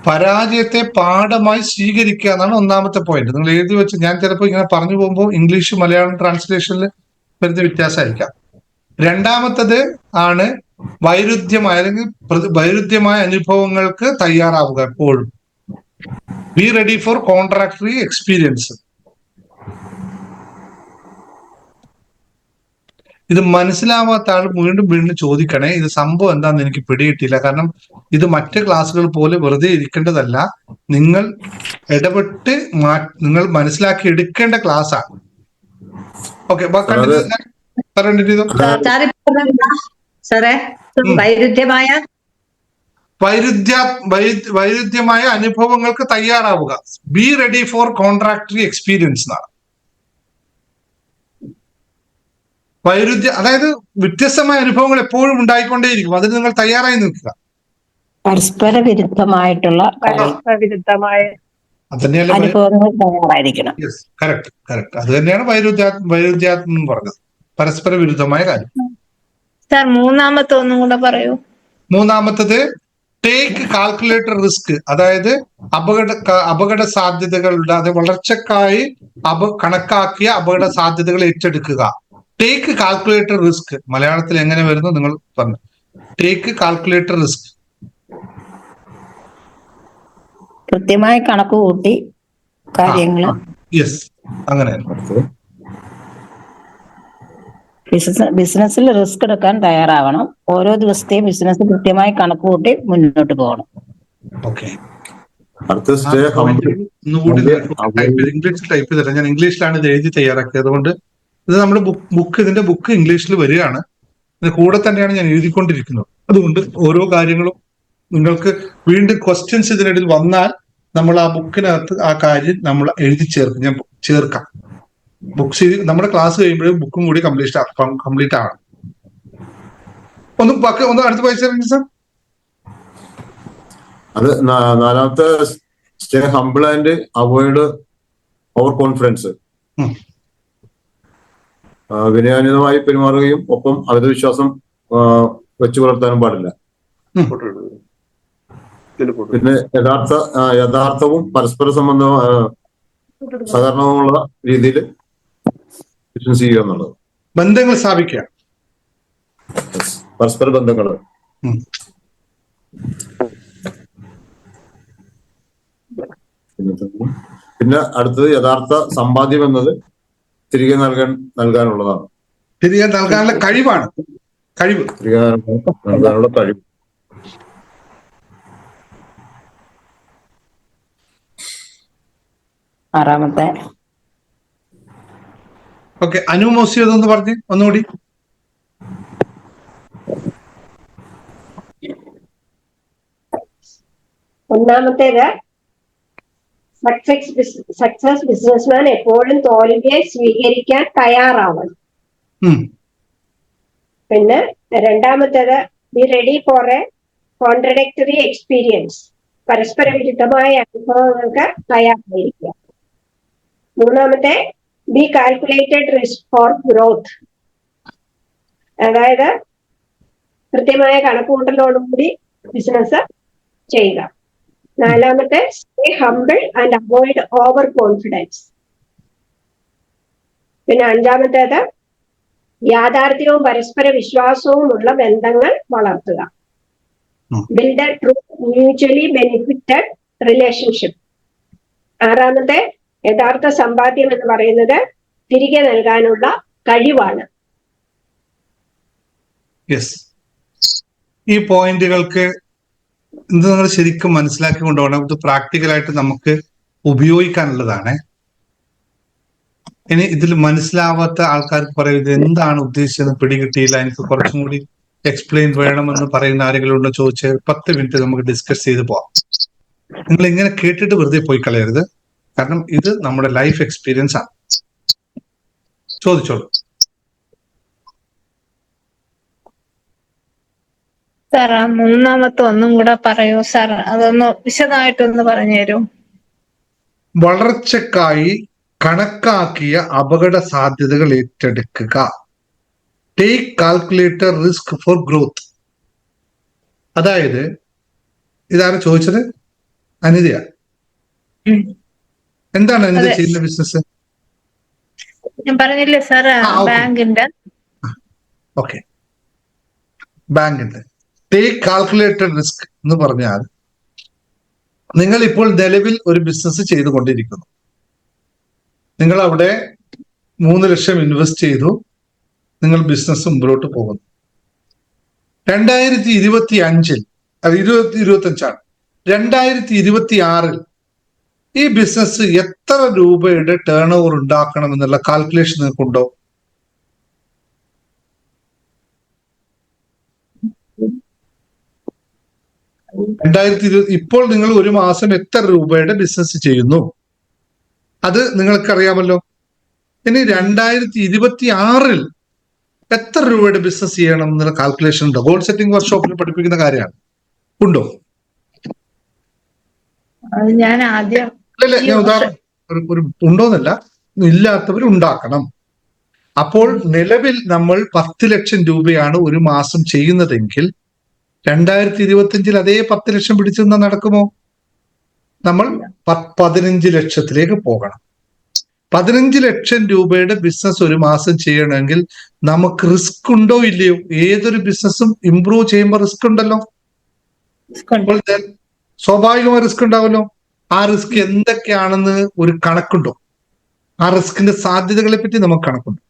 പരാജയത്തെ പാഠമായി സ്വീകരിക്കുക എന്നാണ് 1ാമത്തെ പോയിന്റ്. നിങ്ങൾ എഴുതി വെച്ച്, ഞാൻ ചിലപ്പോൾ ഇങ്ങനെ പറഞ്ഞു പോകുമ്പോൾ ഇംഗ്ലീഷ് മലയാളം ട്രാൻസ്ലേഷനിൽ വരുന്ന വ്യത്യാസമായിരിക്കാം. 2ാമത്തത് ആണ് വൈരുദ്ധ്യമായ അല്ലെങ്കിൽ വൈരുദ്ധ്യമായ അനുഭവങ്ങൾക്ക് തയ്യാറാവുക. എപ്പോഴും B ready for contradictory experience. ഇത് മനസ്സിലാവാത്ത ആൾ വീണ്ടും വീണ്ടും ചോദിക്കണേ, ഇത് സംഭവം എന്താന്ന് എനിക്ക് പിടികിട്ടിയില്ല. കാരണം ഇത് മറ്റ് ക്ലാസ്സുകൾ പോലെ വെറുതെ ഇരിക്കേണ്ടതല്ല. നിങ്ങൾ ഇടപെട്ട് നിങ്ങൾ മനസ്സിലാക്കി എടുക്കേണ്ട ക്ലാസ് ആണ്. ഓക്കെ, വൈരുദ്ധ്യമായ അനുഭവങ്ങൾക്ക് തയ്യാറാവുക. Be ready for contradictory experience എന്നാണ്. അതായത് വ്യത്യസ്തമായ അനുഭവങ്ങൾ എപ്പോഴും ഉണ്ടായിക്കൊണ്ടേയിരിക്കും. അതിന് നിങ്ങൾ തയ്യാറായി നിൽക്കുക. പരസ്പര വിരുദ്ധമായിട്ടുള്ള അനുഭവങ്ങൾ തയ്യാറായിരിക്കണം. കറക്റ്റ്. അത് തന്നെയാണ് വൈരുദ്ധ്യാത്മം എന്ന് പറഞ്ഞത്. പരസ്പര വിരുദ്ധമായ കാര്യം. സാർ 3ാമത്തെ ഒന്നും കൂടെ പറയൂ. 3ാമത്തത് ടേക്ക് കാൽക്കുലേറ്റഡ് റിസ്ക്. അതായത് അപകട സാധ്യതകളുടെ, അത് വളർച്ചക്കായി കണക്കാക്കിയ അപകട സാധ്യതകൾ ഏറ്റെടുക്കുക. ടേക്ക് കാൽക്കുലേറ്റഡ് റിസ്ക് മലയാളത്തിൽ എങ്ങനെ വരുന്നു നിങ്ങൾ പറഞ്ഞു. ടേക്ക് കാൽക്കുലേറ്റഡ് റിസ്ക്, കൃത്യമായി കണക്ക് കൂട്ടി കാര്യങ്ങൾ. യെസ്, അങ്ങനെ. ബിസിനസ്സിൽ റിസ്ക് എടുക്കാൻ തയ്യാറാവണം. ഓരോ ദിവസത്തെയും ബിസിനസ് കൃത്യമായി കണക്കുകൂട്ടി മുന്നോട്ട് പോകണം. ഓക്കെ, അടുത്ത സ്റ്റേ ഹംബിൾ. ഒന്നുകൂടി ഇംഗ്ലീഷിൽ ടൈപ്പ് ചെയ്തില്ല, ഞാൻ ഇംഗ്ലീഷിലാണ് ഇത് എഴുതി തയ്യാറാക്കിയത്. അതുകൊണ്ട് ഇത് നമ്മുടെ ഇതിന്റെ ബുക്ക് ഇംഗ്ലീഷിൽ വരികയാണ്, ഇതിന് കൂടെ തന്നെയാണ് ഞാൻ എഴുതിക്കൊണ്ടിരിക്കുന്നത്. അതുകൊണ്ട് ഓരോ കാര്യങ്ങളും നിങ്ങൾക്ക് വീണ്ടും ക്വസ്റ്റ്യൻസ് ഇതിനിടയിൽ വന്നാൽ നമ്മൾ ആ ബുക്കിനകത്ത് ആ കാര്യം നമ്മൾ എഴുതി ചേർക്കും. ഞാൻ ചേർക്കാം. ബുക്സ് നമ്മുടെ ക്ലാസ് കഴിയുമ്പോഴും ബുക്കും കൂടി കംപ്ലീറ്റ് ആവണം. ഒന്ന് അടുത്ത് വായിച്ചു സാർ. അത് നാലാമത്തെ stay humble and avoid over confidence. വിനയാന്വിതമായി പെരുമാറുകയും ഒപ്പം അമിത വിശ്വാസം വെച്ചു പുലർത്താനും പാടില്ല. പിന്നെ യഥാർത്ഥവും പരസ്പര സംബന്ധവും സഹകരണവുമുള്ള രീതിയിൽ ബിസിനസ് ചെയ്യുക എന്നുള്ളത്. ബന്ധങ്ങൾ സ്ഥാപിക്കുക, പരസ്പര ബന്ധങ്ങൾ. പിന്നെ അടുത്തത് യഥാർത്ഥ സമ്പാദ്യം എന്നത് തിരികെ നൽകാനുള്ളതാണ്. തിരികെ നൽകാനുള്ള കഴിവാണ്. തിരികെ നൽകാനുള്ള കഴിവ്. ആറാമത്തെ. ഓക്കെ, അനുമോസി അതൊന്ന് പറഞ്ഞ് ഒന്നുകൂടി. ഒന്നാമത്തേത്, സക്സസ് ബിസിനസ്മാൻ എപ്പോഴും തോൽവിയെ സ്വീകരിക്കാൻ തയ്യാറാവണം. പിന്നെ രണ്ടാമത്തേത്, B ready four A contradictory experience. പരസ്പര വിരുദ്ധമായ അനുഭവങ്ങൾക്ക് തയ്യാറായിരിക്കുക. മൂന്നാമത്തെ, be calculated risk for growth. അതായത് കൃത്യമായ കണക്കുകൂട്ടലോടുകൂടി ബിസിനസ് ചെയ്യുക. നാലാമത്തെ, stay humble and avoid over confidence. പിന്നെ അഞ്ചാമത്തേത്, യാഥാർത്ഥ്യവും പരസ്പര വിശ്വാസവും ഉള്ള ബന്ധങ്ങൾ വളർത്തുക. Build A true mutually benefited relationship. ആറാമത്തെ, യഥാർത്ഥ സമ്പാദ്യം എന്ന് പറയുന്നത് തിരികെ നൽകാനുള്ള കഴിവാണ്. യെസ്, ഈ പോയിന്റുകൾക്ക് ഇത് നിങ്ങൾ ശരിക്കും മനസ്സിലാക്കി കൊണ്ടുപോകണം. ഇത് പ്രാക്ടിക്കലായിട്ട് നമുക്ക് ഉപയോഗിക്കാനുള്ളതാണ്. ഇനി ഇതിൽ മനസ്സിലാവാത്ത ആൾക്കാർക്ക് പറയും ഇത് എന്താണ് ഉദ്ദേശിച്ചത് പിടികിട്ടിയില്ല, എനിക്ക് കുറച്ചും കൂടി എക്സ്പ്ലെയിൻ വേണമെന്ന് പറയുന്ന ആരെങ്കിലും ഉണ്ടോ ചോദിച്ച് 10 മിനിറ്റ് നമുക്ക് ഡിസ്കസ് ചെയ്ത് പോവാം. നിങ്ങൾ ഇങ്ങനെ കേട്ടിട്ട് വെറുതെ പോയി കളയരുത്, കാരണം ഇത് നമ്മുടെ ലൈഫ് എക്സ്പീരിയൻസ് ആണ്. ചോദിച്ചോളൂ. സാർ, ആ മൂന്നാമത്തെ ഒന്നും കൂടെ പറയൂ സാർ, അതൊന്ന് വിശദമായിട്ടൊന്ന് പറഞ്ഞു തരൂ. വളർച്ചക്കായി കണക്കാക്കിയ അപകട സാധ്യതകൾ ഏറ്റെടുക്കുക. Take calculator risk for growth. അതായത് ഇതാണ് ചോദിച്ചത്, അനിതയ. എന്താണ് അനിത ചെയ്യുന്ന ബിസിനസ്? ഞാൻ പറഞ്ഞില്ലേ സാർ, ബാങ്കിന്റെ. ഓക്കെ, ബാങ്കിന്റെ ടേക്ക് കാൽക്കുലേറ്റഡ് റിസ്ക് എന്ന് പറഞ്ഞാൽ നിങ്ങൾ ഇപ്പോൾ നിലവിൽ ഒരു ബിസിനസ് ചെയ്തുകൊണ്ടിരിക്കുന്നു. നിങ്ങൾ അവിടെ 3 ലക്ഷം ഇൻവെസ്റ്റ് ചെയ്തു, നിങ്ങൾ ബിസിനസ് മുമ്പോട്ട് പോകുന്നു. 2025 അത് 2025 2026 ഈ ബിസിനസ് എത്ര രൂപയുടെ ടേൺ ഓവർ ഉണ്ടാക്കണം എന്നുള്ള കാൽക്കുലേഷൻ നിങ്ങൾക്കുണ്ടോ? ഇപ്പോൾ നിങ്ങൾ ഒരു മാസം എത്ര രൂപയുടെ ബിസിനസ് ചെയ്യുന്നു അത് നിങ്ങൾക്കറിയാമല്ലോ. ഇനി 2026 എത്ര രൂപയുടെ ബിസിനസ് ചെയ്യണം എന്നുള്ള കാൽക്കുലേഷൻ ഉണ്ടോ? ഗോൾ സെറ്റിംഗ് വർക്ക്ഷോപ്പിൽ പഠിപ്പിക്കുന്ന കാര്യമാണ്. ഉണ്ടോ? അത് ഞാൻ ആദ്യം ഞാൻ ഉദാഹരണം ഉണ്ടോന്നല്ല, ഇല്ലാത്തവർ ഉണ്ടാക്കണം. അപ്പോൾ നിലവിൽ നമ്മൾ 10 ലക്ഷം രൂപയാണ് ഒരു മാസം ചെയ്യുന്നതെങ്കിൽ 2025 അതേ 10 ലക്ഷം പിടിച്ചു നിന്നാൽ നടക്കുമോ? നമ്മൾ 15 ലക്ഷത്തിലേക്ക് പോകണം. 15 ലക്ഷം രൂപയുടെ ബിസിനസ് ഒരു മാസം ചെയ്യണമെങ്കിൽ നമുക്ക് റിസ്ക് ഉണ്ടോ ഇല്ലയോ? ഏതൊരു ബിസിനസ്സും ഇംപ്രൂവ് ചെയ്യുമ്പോൾ റിസ്ക് ഉണ്ടല്ലോ. സ്വാഭാവികമായ റിസ്ക് ഉണ്ടാവല്ലോ. ആ റിസ്ക് എന്തൊക്കെയാണെന്ന് ഒരു കണക്കുണ്ടോ? ആ റിസ്കിന്റെ സാധ്യതകളെ പറ്റി നമുക്ക് കണക്കുണ്ട്.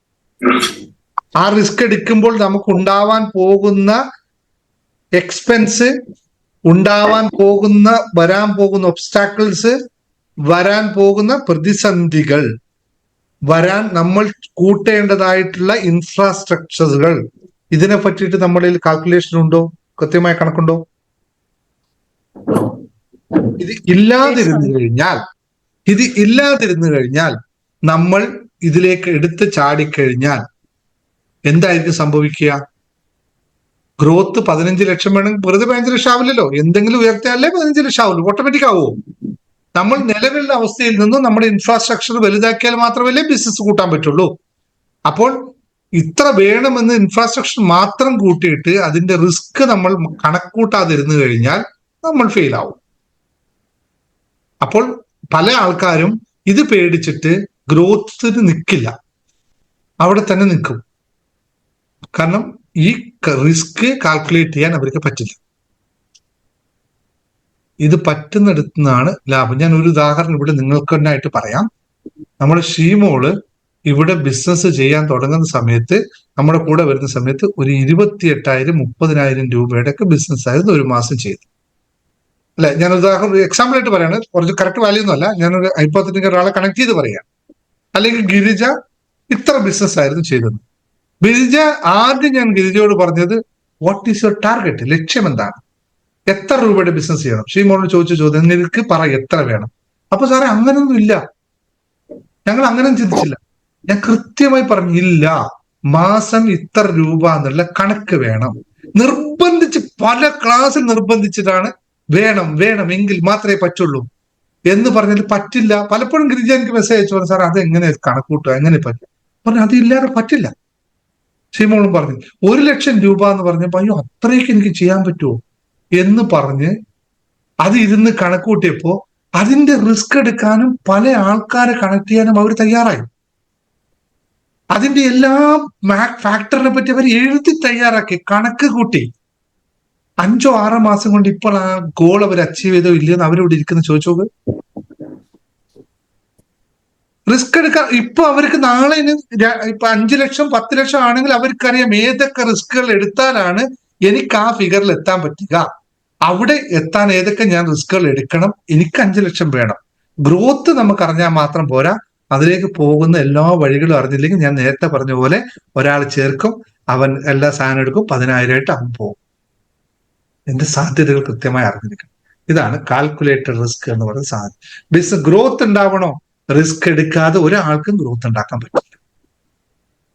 ആ റിസ്ക് എടുക്കുമ്പോൾ നമുക്ക് ഉണ്ടാവാൻ പോകുന്ന എക്സ്പെൻസ്, വരാൻ പോകുന്ന ഒബ്സ്റ്റാക്കിൾസ്, വരാൻ പോകുന്ന പ്രതിസന്ധികൾ, നമ്മൾ കൂട്ടേണ്ടതായിട്ടുള്ള ഇൻഫ്രാസ്ട്രക്ചറുകൾ, ഇതിനെ പറ്റിയിട്ട് നമ്മളിൽ കാൽക്കുലേഷൻ ഉണ്ടോ? കൃത്യമായ കണക്കുണ്ടോ? ഇത് ഇല്ലാതിരുന്നു കഴിഞ്ഞാൽ നമ്മൾ ഇതിലേക്ക് എടുത്ത് ചാടിക്കഴിഞ്ഞാൽ എന്തായിരിക്കും സംഭവിക്കുക? ഗ്രോത്ത് 15 ലക്ഷം വേണമെങ്കിൽ വെറുതെ 15 ലക്ഷം ആവില്ലല്ലോ. എന്തെങ്കിലും ഉയർത്തിയാലേ 15 ലക്ഷം ആവുള്ളൂ. ഓട്ടോമാറ്റിക് ആവുമോ? നമ്മൾ നിലവിലുള്ള അവസ്ഥയിൽ നിന്നും നമ്മുടെ ഇൻഫ്രാസ്ട്രക്ചർ വലുതാക്കിയാൽ മാത്രമല്ലേ ബിസിനസ് കൂട്ടാൻ പറ്റുള്ളൂ. അപ്പോൾ ഇത്ര വേണമെന്ന് ഇൻഫ്രാസ്ട്രക്ചർ മാത്രം കൂട്ടിയിട്ട് അതിന്റെ റിസ്ക് നമ്മൾ കണക്കൂട്ടാതിരുന്നു കഴിഞ്ഞാൽ നമ്മൾ ഫെയിൽ ആവും. അപ്പോൾ പല ആൾക്കാരും ഇത് പേടിച്ചിട്ട് ഗ്രോത്തിന് നിൽക്കില്ല, അവിടെ തന്നെ നിൽക്കും. കാരണം ഈ റിസ്ക് കാൽക്കുലേറ്റ് ചെയ്യാൻ അവർക്ക് പറ്റില്ല. ഇത് പറ്റുന്നിടത്തുനിന്നാണ് ലാഭം. ഞാൻ ഒരു ഉദാഹരണം ഇവിടെ നിങ്ങൾക്ക് തന്നെ ആയിട്ട് പറയാം. നമ്മുടെ ഷീമോള് ഇവിടെ ബിസിനസ് ചെയ്യാൻ തുടങ്ങുന്ന സമയത്ത്, നമ്മുടെ കൂടെ വരുന്ന സമയത്ത് ഒരു 28,000-30,000 രൂപയുടെ ഒക്കെ ബിസിനസ് ആയിരുന്നു ഒരു മാസം ചെയ്ത്. അല്ലെ, ഞാൻ ഉദാഹരണം എക്സാമ്പിൾ ആയിട്ട് പറയാണ്, കുറച്ച് കറക്റ്റ് വാല്യൂ ഒന്നും അല്ല, ഞാനൊരു ഹൈപ്പോത്തറ്റിക്കൽ ഒരാളെ കണക്ട് ചെയ്ത് പറയാം. അല്ലെങ്കിൽ ഗിരിജ ഇത്ര ബിസിനസ് ആയിരുന്നു ചെയ്തത്. ആദ്യം ഞാൻ ഗിരിജയോട് പറഞ്ഞത്, വാട്ട് ഈസ് യുവർ ടാർഗറ്റ്? ലക്ഷ്യം എന്താണ്? എത്ര രൂപയുടെ ബിസിനസ് ചെയ്യണം? ഷീമോളോട് ചോദിച്ച ചോദ്യം, നിനക്ക് പറ എത്ര വേണം? അപ്പൊ സാറേ അങ്ങനൊന്നും ഇല്ല, ഞങ്ങൾ അങ്ങനെ ചിന്തിച്ചില്ല. ഞാൻ കൃത്യമായി പറഞ്ഞു, ഇല്ല, മാസം ഇത്ര രൂപ എന്നുള്ള കണക്ക് വേണം. നിർബന്ധിച്ച് പല ക്ലാസ്സിൽ നിർബന്ധിച്ചിട്ടാണ് വേണം എങ്കിൽ മാത്രമേ പറ്റുള്ളൂ എന്ന് പറഞ്ഞാൽ പറ്റില്ല. പലപ്പോഴും ഗിരിജ എനിക്ക് മെസ്സേജ് അയച്ചു പറഞ്ഞു, സാർ അത് എങ്ങനെ കണക്കൂട്ടുക, എങ്ങനെ പറ്റും? പറഞ്ഞു അതില്ലാതെ പറ്റില്ല. ഷീമോളും പറഞ്ഞു 1 ലക്ഷം രൂപ എന്ന് പറഞ്ഞപ്പോ അയ്യോ അത്രയ്ക്ക് എനിക്ക് ചെയ്യാൻ പറ്റുമോ എന്ന് പറഞ്ഞ് അത് ഇരുന്ന് കണക്കൂട്ടിയപ്പോ അതിന്റെ റിസ്ക് എടുക്കാനും പല ആൾക്കാരെ കണക്ട് ചെയ്യാനും അവർ തയ്യാറായി. അതിന്റെ എല്ലാ ഫാക്ടറിനെ പറ്റി അവർ എഴുതി തയ്യാറാക്കി, കണക്ക് കൂട്ടി. 5-6 മാസം കൊണ്ട് ഇപ്പോൾ ആ ഗോൾ അവർ അച്ചീവ് ചെയ്തോ ഇല്ലയെന്ന് അവരിവിടെ ഇരിക്കുന്ന ചോദിച്ചു നോക്ക്. റിസ്ക് എടുക്കാൻ ഇപ്പൊ അവർക്ക് നാളെ ഇപ്പൊ 5 ലക്ഷം 10 ലക്ഷം ആണെങ്കിൽ അവർക്കറിയാം ഏതൊക്കെ റിസ്കുകൾ എടുത്താലാണ് എനിക്ക് ആ ഫിഗറിൽ എത്താൻ പറ്റുക, അവിടെ എത്താൻ ഏതൊക്കെ ഞാൻ റിസ്കുകൾ എടുക്കണം, എനിക്ക് 5 ലക്ഷം വേണം. ഗ്രോത്ത് നമുക്ക് അറിഞ്ഞാൽ മാത്രം പോരാ, അതിലേക്ക് പോകുന്ന എല്ലാ വഴികളും അറിഞ്ഞില്ലെങ്കിൽ ഞാൻ നേരത്തെ പറഞ്ഞ പോലെ ഒരാൾ ചേർക്കും, അവൻ എല്ലാ സാധനം എടുക്കും, 10,000 അവൻ പോകും. എന്റെ സാധ്യതകൾ കൃത്യമായി അറിഞ്ഞിരിക്കണം. ഇതാണ് കാൽക്കുലേറ്റഡ് റിസ്ക് എന്ന് പറയുന്ന സാധനം. Business growth ഉണ്ടാവണോ? റിസ്ക് എടുക്കാതെ ഒരാൾക്കും ഗ്രോത്ത് ഉണ്ടാക്കാൻ പറ്റില്ല.